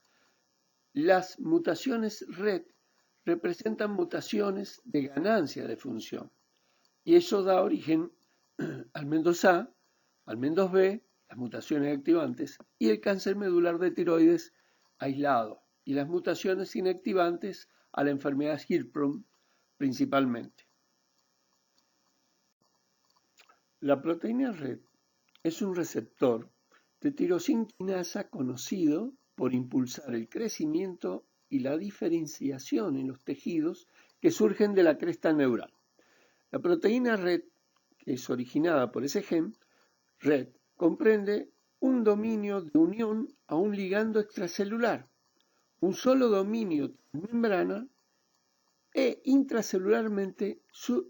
las mutaciones RET representan mutaciones de ganancia de función. Y eso da origen al MEN2A, al MEN2B, las mutaciones activantes, y el cáncer medular de tiroides aislado, y las mutaciones inactivantes a la enfermedad Hirschsprung principalmente. La proteína RET es un receptor de tirosinquinasa conocido por impulsar el crecimiento y la diferenciación en los tejidos que surgen de la cresta neural. La proteína RET, que es originada por ese gen, RET, comprende un dominio de unión a un ligando extracelular, un solo dominio transmembrana e intracelularmente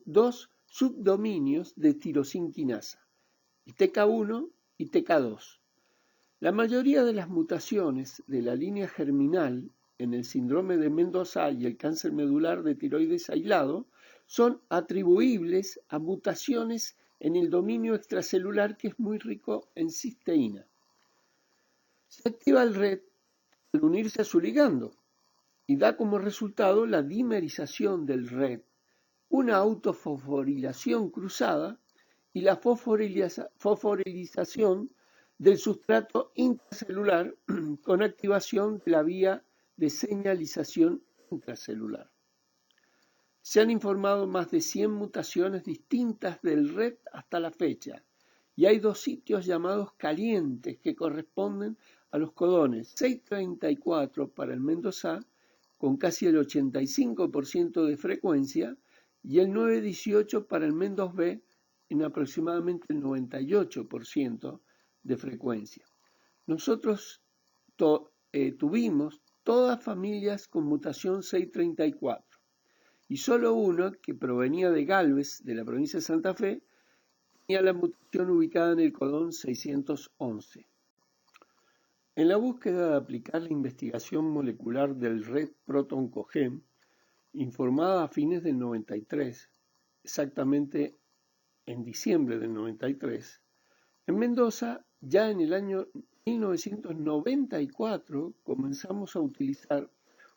dos subdominios de tirosinquinasa, TK1 y TK2. La mayoría de las mutaciones de la línea germinal en el síndrome de MEN2A y el cáncer medular de tiroides aislado son atribuibles a mutaciones en el dominio extracelular que es muy rico en cisteína. Se activa el RET al unirse a su ligando y da como resultado la dimerización del RET, una autofosforilación cruzada y la fosforilización del sustrato intracelular con activación de la vía de señalización intracelular. Se han informado más de 100 mutaciones distintas del RET hasta la fecha, y hay dos sitios llamados calientes que corresponden a los codones 634 para el MEN2A, con casi el 85% de frecuencia, y el 918 para el MEN2B, en aproximadamente el 98% de frecuencia. Nosotros tuvimos todas familias con mutación 634 y solo uno, que provenía de Galvez, de la provincia de Santa Fe, tenía la mutación ubicada en el codón 611. En la búsqueda de aplicar la investigación molecular del RET proto-oncogen, informada a fines del 93, exactamente en diciembre del 93, en Mendoza, ya en el año 1994, comenzamos a utilizar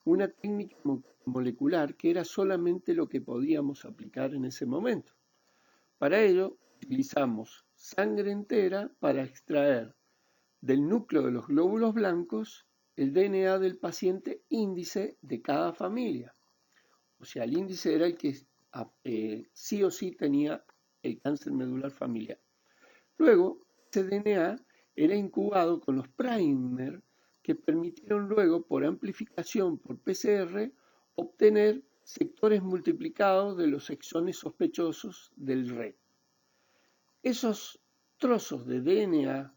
una técnica molecular que era solamente lo que podíamos aplicar en ese momento. Para ello, utilizamos sangre entera para extraer del núcleo de los glóbulos blancos el DNA del paciente índice de cada familia. O sea, el índice era el que sí o sí tenía el cáncer medular familiar. Luego, ese DNA era incubado con los primer que permitieron luego, por amplificación por PCR, obtener sectores multiplicados de los exones sospechosos del RET. Esos trozos de DNA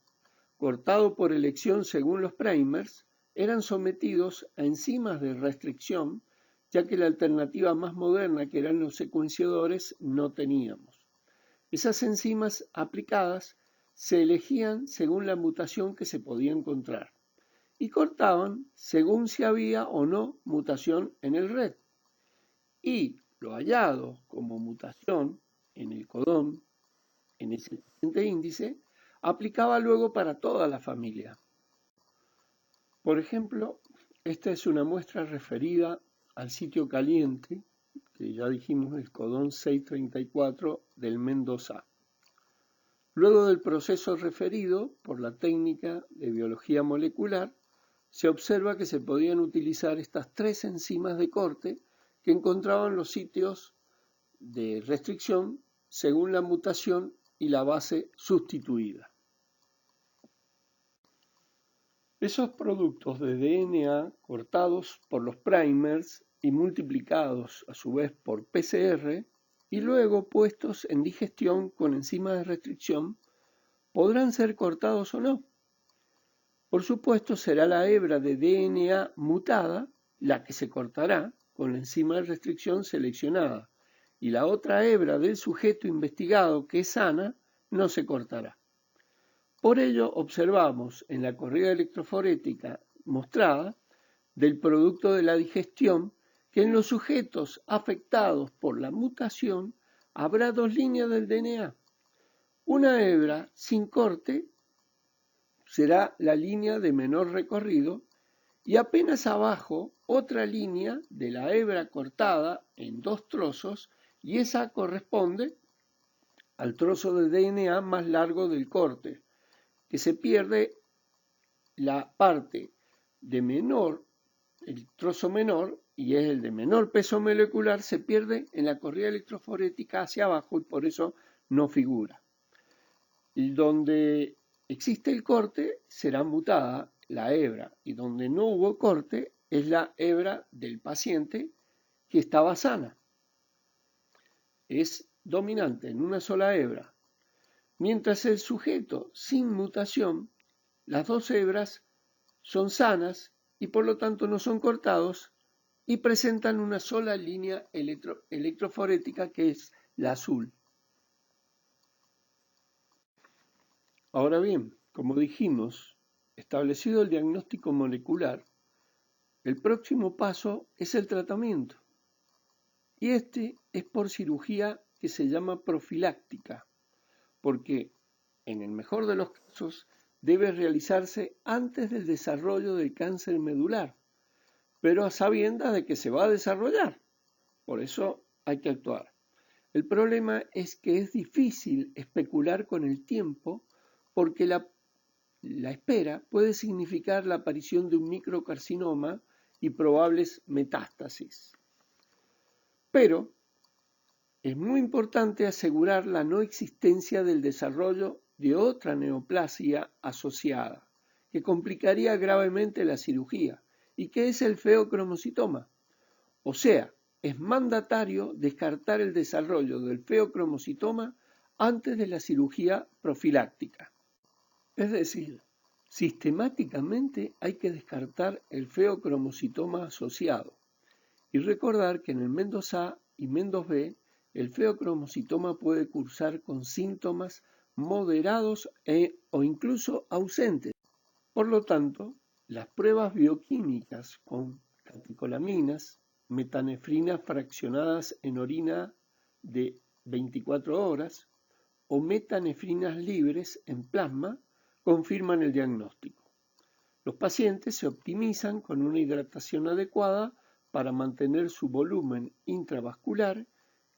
cortado por elección según los primers, eran sometidos a enzimas de restricción, ya que la alternativa más moderna, que eran los secuenciadores, no teníamos. Esas enzimas aplicadas se elegían según la mutación que se podía encontrar y cortaban según si había o no mutación en el red. Y lo hallado como mutación en el codón, en ese siguiente índice, aplicaba luego para toda la familia. Por ejemplo, esta es una muestra referida al sitio caliente, que ya dijimos el codón 634 del MEN2A. Luego del proceso referido por la técnica de biología molecular, se observa que se podían utilizar estas tres enzimas de corte que encontraban los sitios de restricción según la mutación y la base sustituida. Esos productos de DNA cortados por los primers y multiplicados a su vez por PCR y luego puestos en digestión con enzimas de restricción, ¿podrán ser cortados o no? Por supuesto, será la hebra de DNA mutada la que se cortará con la enzima de restricción seleccionada, y la otra hebra del sujeto investigado, que es sana, no se cortará. Por ello, observamos en la corrida electroforética mostrada del producto de la digestión que en los sujetos afectados por la mutación habrá dos líneas del DNA. Una hebra sin corte será la línea de menor recorrido y apenas abajo otra línea de la hebra cortada en dos trozos, y esa corresponde al trozo de DNA más largo del corte, que se pierde la parte de menor, el trozo menor, y es el de menor peso molecular, se pierde en la corrida electroforética hacia abajo y por eso no figura. Y donde existe el corte será mutada la hebra, y donde no hubo corte es la hebra del paciente que estaba sana. Es dominante en una sola hebra. Mientras el sujeto sin mutación, las dos hebras son sanas y por lo tanto no son cortados y presentan una sola línea electroforética, que es la azul. Ahora bien, como dijimos, establecido el diagnóstico molecular, el próximo paso es el tratamiento. Y este es por cirugía que se llama profiláctica, porque en el mejor de los casos debe realizarse antes del desarrollo del cáncer medular, pero a sabiendas de que se va a desarrollar. Por eso hay que actuar. El problema es que es difícil especular con el tiempo, porque la espera puede significar la aparición de un microcarcinoma y probables metástasis. Pero es muy importante asegurar la no existencia del desarrollo de otra neoplasia asociada, que complicaría gravemente la cirugía, y que es el feocromocitoma. O sea, es mandatario descartar el desarrollo del feocromocitoma antes de la cirugía profiláctica. Es decir, sistemáticamente hay que descartar el feocromocitoma asociado y recordar que en el MEN2A y MEN2B el feocromocitoma puede cursar con síntomas moderados o incluso ausentes. Por lo tanto, las pruebas bioquímicas con catecolaminas, metanefrinas fraccionadas en orina de 24 horas o metanefrinas libres en plasma confirman el diagnóstico. Los pacientes se optimizan con una hidratación adecuada para mantener su volumen intravascular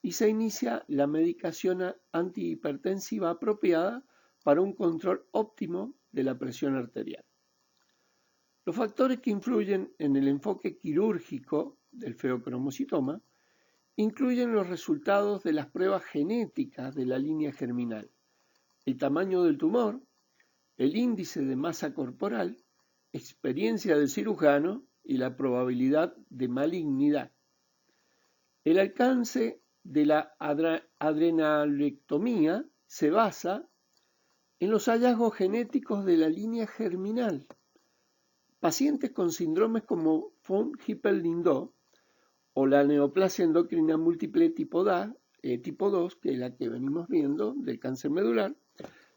y se inicia la medicación antihipertensiva apropiada para un control óptimo de la presión arterial. Los factores que influyen en el enfoque quirúrgico del feocromocitoma incluyen los resultados de las pruebas genéticas de la línea germinal, el tamaño del tumor, el índice de masa corporal, experiencia del cirujano y la probabilidad de malignidad. El alcance de la adrenalectomía se basa en los hallazgos genéticos de la línea germinal. Pacientes con síndromes como von Hippel-Lindau o la neoplasia endocrina múltiple tipo 2, que es la que venimos viendo del cáncer medular,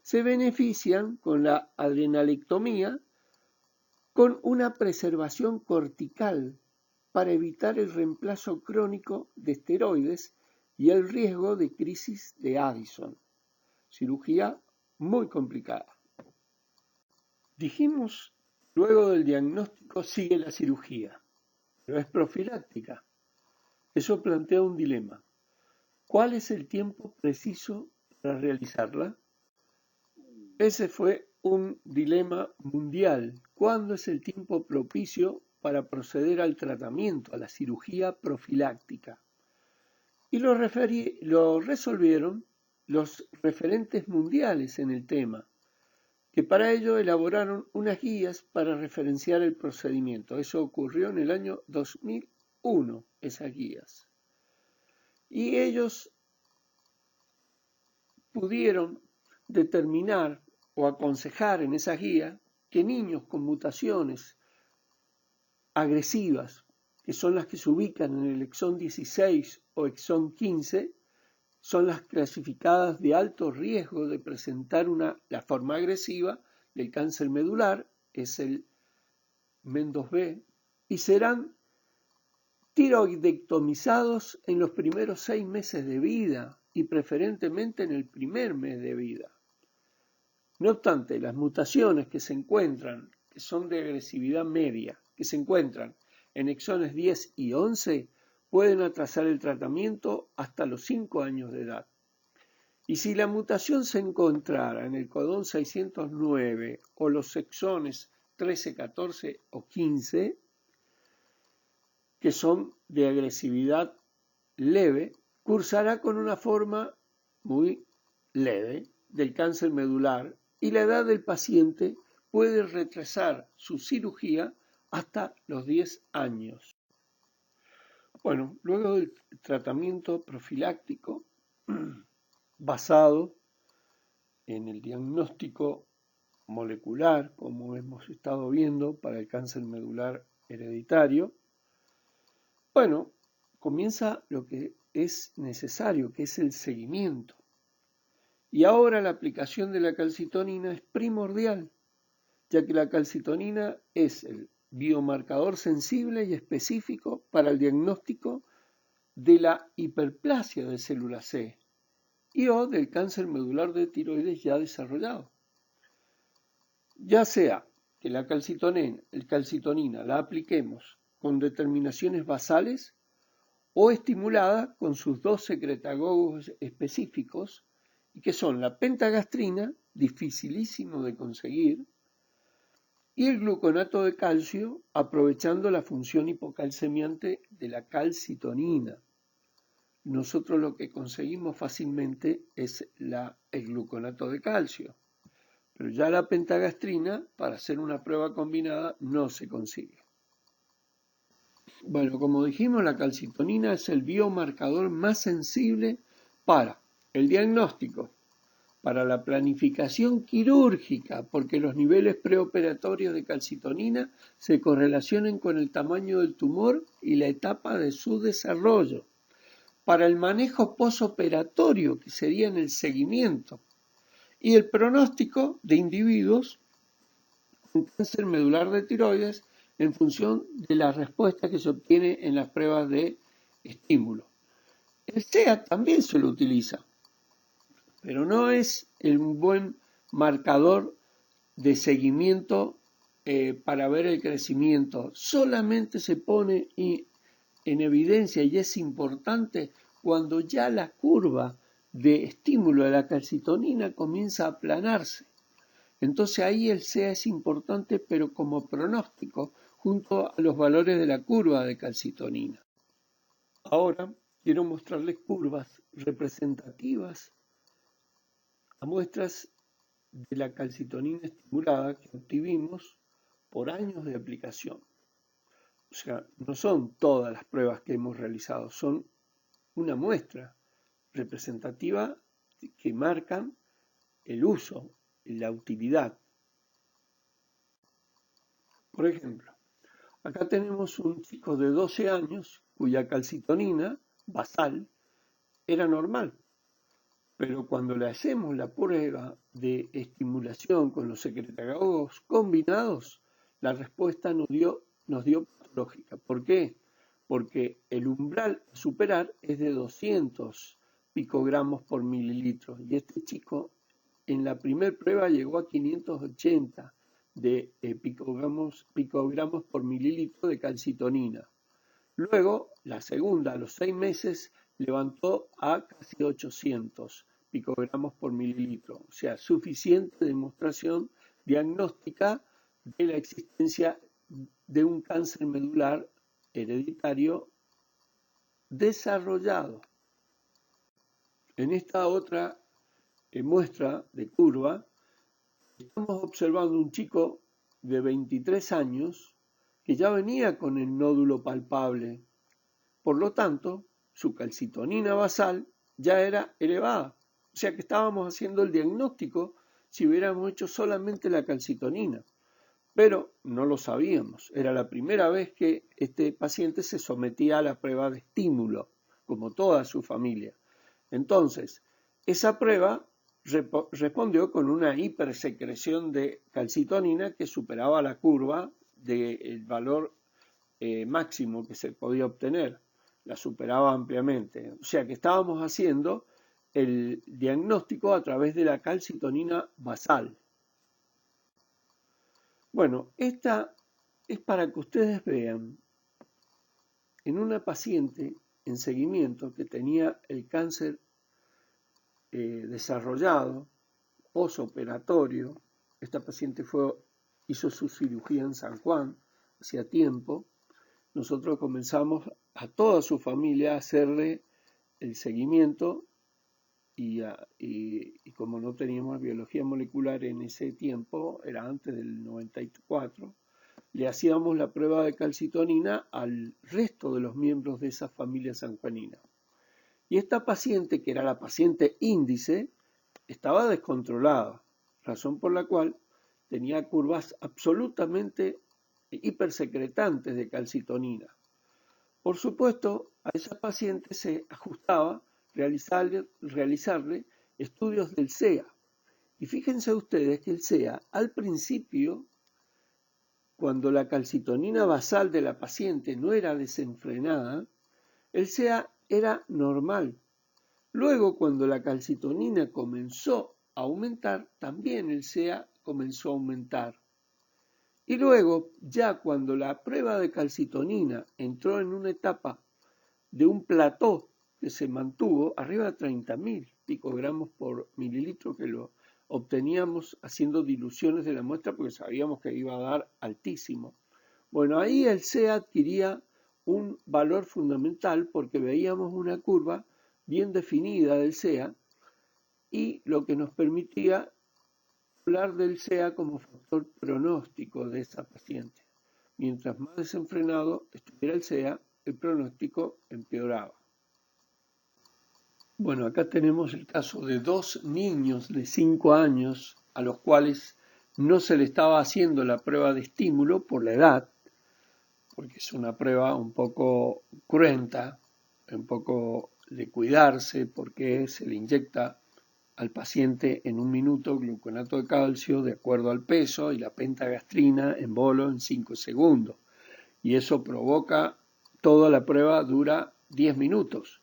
se benefician con la adrenalectomía con una preservación cortical para evitar el reemplazo crónico de esteroides y el riesgo de crisis de Addison. Cirugía muy complicada. Dijimos, luego del diagnóstico sigue la cirugía, pero es profiláctica. Eso plantea un dilema. ¿Cuál es el tiempo preciso para realizarla? Ese fue un dilema mundial. ¿Cuándo es el tiempo propicio para proceder al tratamiento, a la cirugía profiláctica? Y lo resolvieron los referentes mundiales en el tema, que para ello elaboraron unas guías para referenciar el procedimiento. Eso ocurrió en el año 2001, esas guías. Y ellos pudieron determinar o aconsejar en esa guía que niños con mutaciones agresivas, que son las que se ubican en el exón 16 o exón 15, son las clasificadas de alto riesgo de presentar la forma agresiva del cáncer medular, es el MEN2B, y serán tiroidectomizados en los primeros 6 meses de vida y preferentemente en el primer mes de vida. No obstante, las mutaciones que se encuentran, que son de agresividad media, que se encuentran en exones 10 y 11, pueden atrasar el tratamiento hasta los 5 años de edad. Y si la mutación se encontrara en el codón 609 o los exones 13, 14 o 15, que son de agresividad leve, cursará con una forma muy leve del cáncer medular y la edad del paciente puede retrasar su cirugía hasta los 10 años. Bueno, luego del tratamiento profiláctico basado en el diagnóstico molecular, como hemos estado viendo para el cáncer medular hereditario, bueno, comienza lo que es necesario, que es el seguimiento. Y ahora la aplicación de la calcitonina es primordial, ya que la calcitonina es el biomarcador sensible y específico para el diagnóstico de la hiperplasia de célula C y o del cáncer medular de tiroides ya desarrollado. Ya sea que la calcitonina la apliquemos con determinaciones basales o estimulada con sus dos secretagogos específicos, y que son la pentagastrina, dificilísimo de conseguir, y el gluconato de calcio, aprovechando la función hipocalcemiante de la calcitonina. Nosotros lo que conseguimos fácilmente es el gluconato de calcio, pero ya la pentagastrina, para hacer una prueba combinada, no se consigue. Bueno, como dijimos, la calcitonina es el biomarcador más sensible para el diagnóstico, para la planificación quirúrgica, porque los niveles preoperatorios de calcitonina se correlacionan con el tamaño del tumor y la etapa de su desarrollo, para el manejo posoperatorio, que sería en el seguimiento, y el pronóstico de individuos con cáncer medular de tiroides en función de la respuesta que se obtiene en las pruebas de estímulo. El SEA también se lo utiliza, pero no es el buen marcador de seguimiento para ver el crecimiento. Solamente se pone en evidencia y es importante cuando ya la curva de estímulo de la calcitonina comienza a aplanarse. Entonces ahí el SEA es importante, pero como pronóstico, junto a los valores de la curva de calcitonina. Ahora quiero mostrarles curvas representativas a muestras de la calcitonina estimulada que obtuvimos por años de aplicación. O sea, no son todas las pruebas que hemos realizado, son una muestra representativa que marcan el uso la utilidad. Por ejemplo, acá tenemos un chico de 12 años cuya calcitonina basal era normal, pero cuando le hacemos la prueba de estimulación con los secretagogos combinados, la respuesta nos dio patológica. ¿Por qué? Porque el umbral a superar es de 200 picogramos por mililitro y este chico en la primera prueba llegó a 580 de picogramos por mililitro de calcitonina. Luego, la segunda, a los 6 meses, levantó a casi 800 picogramos por mililitro, o sea, suficiente demostración diagnóstica de la existencia de un cáncer medular hereditario desarrollado. En esta otra muestra de curva, estamos observando un chico de 23 años que ya venía con el nódulo palpable. Por lo tanto, su calcitonina basal ya era elevada. O sea que estábamos haciendo el diagnóstico si hubiéramos hecho solamente la calcitonina. Pero no lo sabíamos. Era la primera vez que este paciente se sometía a la prueba de estímulo, como toda su familia. Entonces, esa prueba respondió con una hipersecreción de calcitonina que superaba la curva del valor máximo que se podía obtener. La superaba ampliamente. O sea que estábamos haciendo el diagnóstico a través de la calcitonina basal. Bueno, esta es para que ustedes vean en una paciente en seguimiento que tenía el cáncer desarrollado, posoperatorio. Esta paciente hizo su cirugía en San Juan hacía tiempo. Nosotros comenzamos a toda su familia a hacerle el seguimiento y como no teníamos biología molecular en ese tiempo, era antes del 94, le hacíamos la prueba de calcitonina al resto de los miembros de esa familia sanjuanina. Y esta paciente, que era la paciente índice, estaba descontrolada, razón por la cual tenía curvas absolutamente hipersecretantes de calcitonina. Por supuesto, a esa paciente se ajustaba realizarle estudios del SEA. Y fíjense ustedes que el SEA, al principio, cuando la calcitonina basal de la paciente no era desenfrenada, el SEA era normal. Luego, cuando la calcitonina comenzó a aumentar, también el SEA comenzó a aumentar. Y luego, ya cuando la prueba de calcitonina entró en una etapa de un plató que se mantuvo arriba de 30.000 picogramos por mililitro, que lo obteníamos haciendo diluciones de la muestra porque sabíamos que iba a dar altísimo. Bueno, ahí el SEA adquiría un valor fundamental porque veíamos una curva bien definida del SEA y lo que nos permitía hablar del SEA como factor pronóstico de esa paciente. Mientras más desenfrenado estuviera el SEA, el pronóstico empeoraba. Bueno, acá tenemos el caso de 2 niños de 5 años a los cuales no se le estaba haciendo la prueba de estímulo por la edad, porque es una prueba un poco cruenta, un poco de cuidarse, porque se le inyecta al paciente en 1 minuto gluconato de calcio de acuerdo al peso y la pentagastrina en bolo en 5 segundos. Y eso provoca, toda la prueba dura 10 minutos.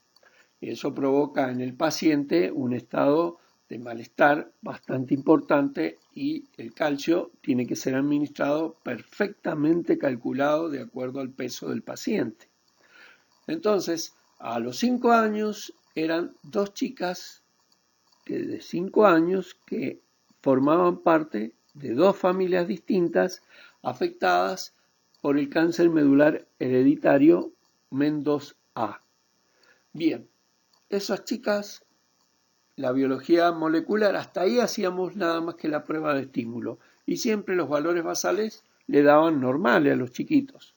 Y eso provoca en el paciente un estado de malestar bastante importante y el calcio tiene que ser administrado perfectamente calculado de acuerdo al peso del paciente. Entonces, a los 5 años eran 2 chicas de 5 años que formaban parte de 2 familias distintas afectadas por el cáncer medular hereditario MEN2A. Bien, esas chicas, la biología molecular, hasta ahí hacíamos nada más que la prueba de estímulo y siempre los valores basales le daban normales a los chiquitos,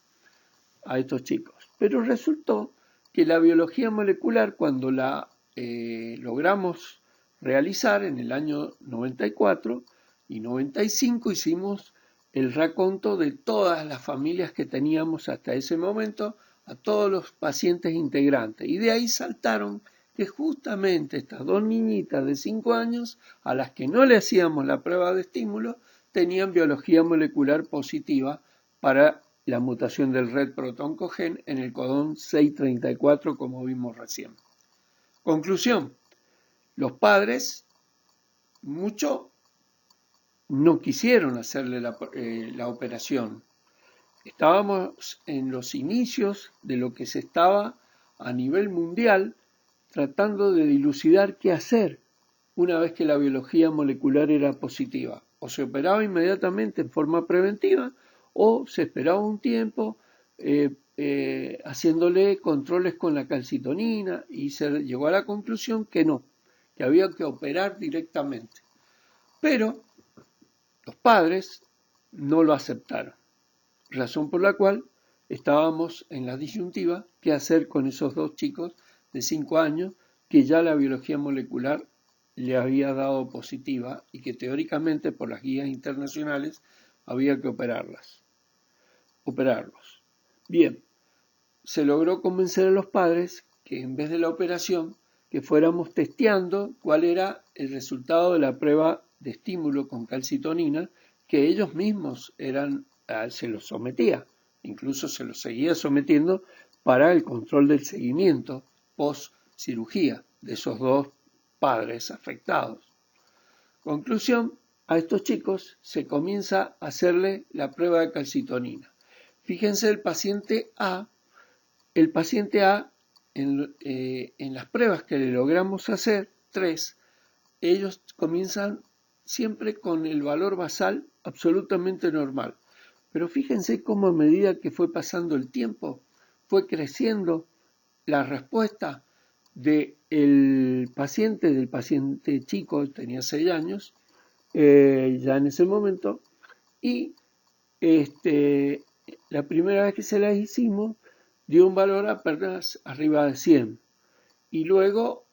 a estos chicos. Pero resultó que la biología molecular, cuando la logramos realizar en el año 94, y 95 hicimos el raconto de todas las familias que teníamos hasta ese momento, a todos los pacientes integrantes. Y de ahí saltaron que justamente estas dos niñitas de 5 años, a las que no le hacíamos la prueba de estímulo, tenían biología molecular positiva para la mutación del red protoncogen en el codón 634, como vimos recién. Conclusión: los padres mucho no quisieron hacerle la operación. Estábamos en los inicios de lo que se estaba a nivel mundial tratando de dilucidar qué hacer una vez que la biología molecular era positiva. O se operaba inmediatamente en forma preventiva o se esperaba un tiempo haciéndole controles con la calcitonina, y se llegó a la conclusión que no, que había que operar directamente. Pero los padres no lo aceptaron, razón por la cual estábamos en la disyuntiva qué hacer con esos dos chicos de 5 años que ya la biología molecular le había dado positiva y que teóricamente por las guías internacionales había que operarlos. Bien, se logró convencer a los padres que en vez de la operación, que fuéramos testeando cuál era el resultado de la prueba de estímulo con calcitonina, que ellos mismos se los sometía, incluso se los seguía sometiendo para el control del seguimiento post cirugía de esos dos padres afectados. Conclusión: a estos chicos se comienza a hacerle la prueba de calcitonina. Fíjense el paciente A. El paciente A, en las pruebas que le logramos hacer, 3, ellos comienzan siempre con el valor basal absolutamente normal. Pero fíjense cómo a medida que fue pasando el tiempo, fue creciendo la respuesta del paciente chico, tenía 6 años, ya en ese momento, y la primera vez que se las hicimos, dio un valor apenas arriba de 100, y luego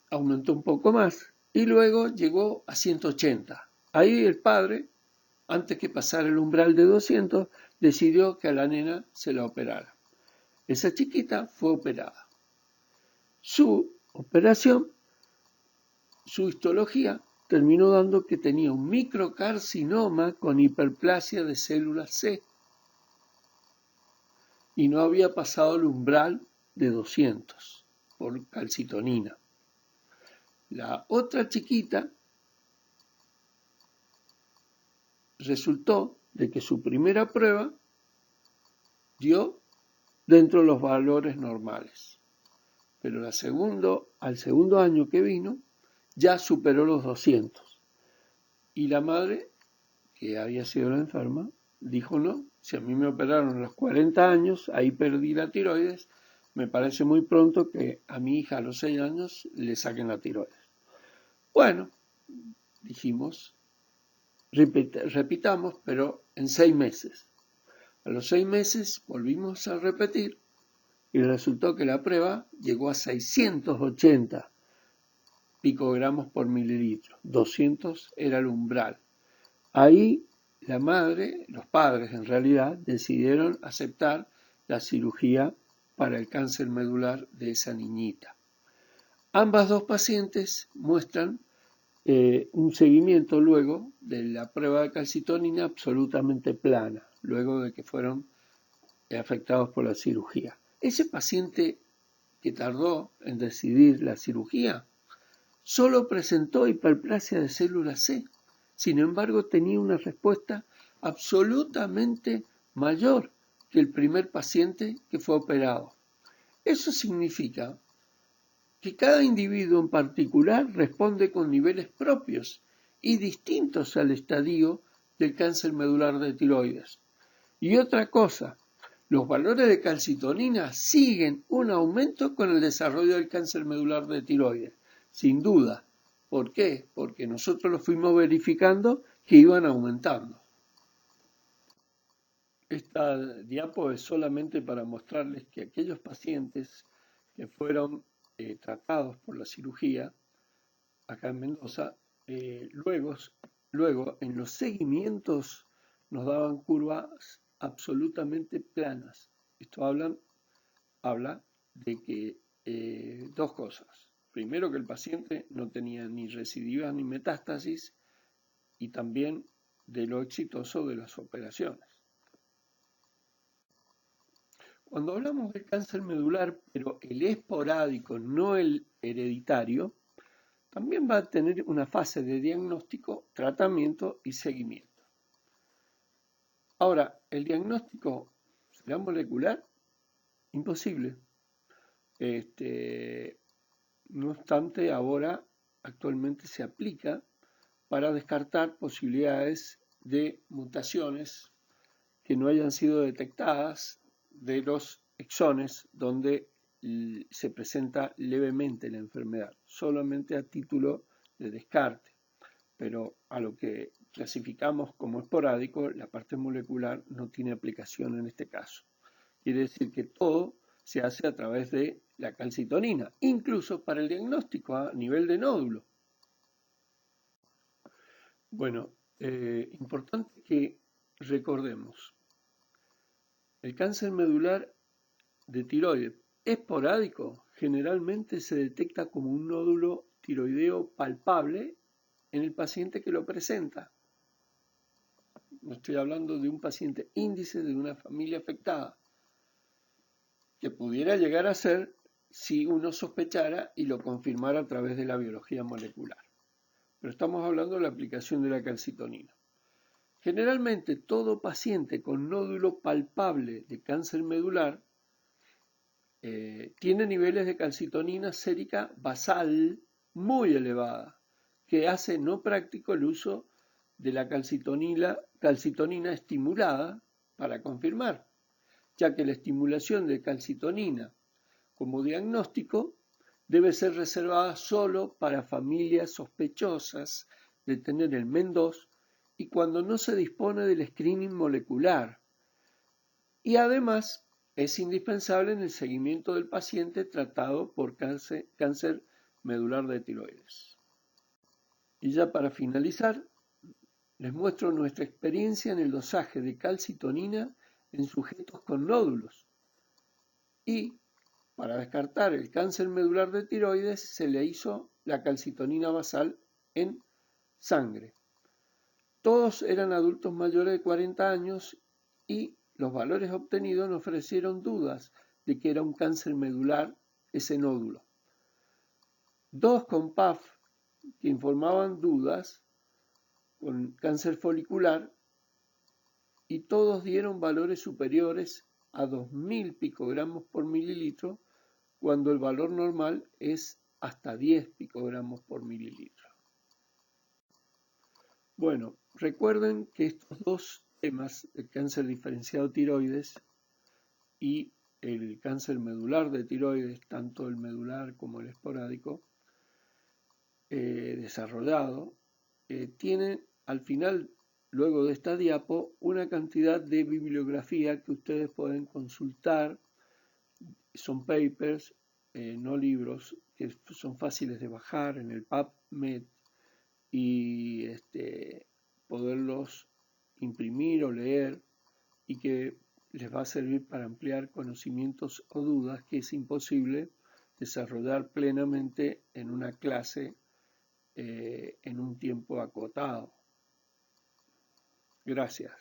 aumentó un poco más, y luego llegó a 180. Ahí el padre, antes que pasara el umbral de 200, decidió que a la nena se la operara. Esa chiquita fue operada. Su operación, su histología, terminó dando que tenía un microcarcinoma con hiperplasia de células C y no había pasado el umbral de 200 por calcitonina. La otra chiquita resultó de que su primera prueba dio dentro de los valores normales, pero al segundo año que vino ya superó los 200, y la madre, que había sido la enferma, dijo: no, si a mí me operaron a los 40 años, ahí perdí la tiroides, me parece muy pronto que a mi hija a los 6 años le saquen la tiroides. Bueno, dijimos, repitamos, pero en 6 meses. A los 6 meses volvimos a repetir y resultó que la prueba llegó a 680 picogramos por mililitro. 200 era el umbral. Ahí la madre, los padres en realidad, decidieron aceptar la cirugía para el cáncer medular de esa niñita. Ambas dos pacientes muestran un seguimiento luego de la prueba de calcitonina absolutamente plana, luego de que fueron afectados por la cirugía. Ese paciente que tardó en decidir la cirugía solo presentó hiperplasia de células C. Sin embargo, tenía una respuesta absolutamente mayor que el primer paciente que fue operado. Eso significa que cada individuo en particular responde con niveles propios y distintos al estadio del cáncer medular de tiroides. Y otra cosa, los valores de calcitonina siguen un aumento con el desarrollo del cáncer medular de tiroides, sin duda. ¿Por qué? Porque nosotros lo fuimos verificando que iban aumentando. Esta diapo es solamente para mostrarles que aquellos pacientes que fueron tratados por la cirugía acá en Mendoza, luego Luego, en los seguimientos nos daban curvas absolutamente planas. Esto habla de que dos cosas. Primero, que el paciente no tenía ni recidivas ni metástasis, y también de lo exitoso de las operaciones. Cuando hablamos del cáncer medular, pero el esporádico, no el hereditario, también va a tener una fase de diagnóstico, tratamiento y seguimiento. Ahora, ¿el diagnóstico será molecular? Imposible. No obstante, ahora actualmente se aplica para descartar posibilidades de mutaciones que no hayan sido detectadas de los exones donde se presenta levemente la enfermedad, solamente a título de descarte. Pero a lo que clasificamos como esporádico, la parte molecular no tiene aplicación en este caso. Quiere decir que todo se hace a través de la calcitonina, incluso para el diagnóstico a nivel de nódulo. Bueno, importante que recordemos, el cáncer medular de tiroides esporádico generalmente se detecta como un nódulo tiroideo palpable en el paciente que lo presenta. No estoy hablando de un paciente índice de una familia afectada, que pudiera llegar a ser si uno sospechara y lo confirmara a través de la biología molecular. Pero estamos hablando de la aplicación de la calcitonina. Generalmente todo paciente con nódulo palpable de cáncer medular tiene niveles de calcitonina sérica basal muy elevada, que hace no práctico el uso de la calcitonina estimulada para confirmar, ya que la estimulación de calcitonina como diagnóstico debe ser reservada solo para familias sospechosas de tener el MEN2 y cuando no se dispone del screening molecular. Y además es indispensable en el seguimiento del paciente tratado por cáncer medular de tiroides. Y ya para finalizar, les muestro nuestra experiencia en el dosaje de calcitonina en sujetos con nódulos. Y para descartar el cáncer medular de tiroides se le hizo la calcitonina basal en sangre. Todos eran adultos mayores de 40 años y los valores obtenidos nos ofrecieron dudas de que era un cáncer medular ese nódulo. Dos con PAF que informaban dudas con cáncer folicular y todos dieron valores superiores a 2000 picogramos por mililitro cuando el valor normal es hasta 10 picogramos por mililitro. Bueno, recuerden que estos dos temas, el cáncer diferenciado tiroides y el cáncer medular de tiroides, tanto el medular como el esporádico, desarrollado, tienen al final, luego de esta diapo, una cantidad de bibliografía que ustedes pueden consultar. Son papers, no libros, que son fáciles de bajar en el PubMed y poderlos imprimir o leer y que les va a servir para ampliar conocimientos o dudas que es imposible desarrollar plenamente en una clase en un tiempo acotado. Gracias.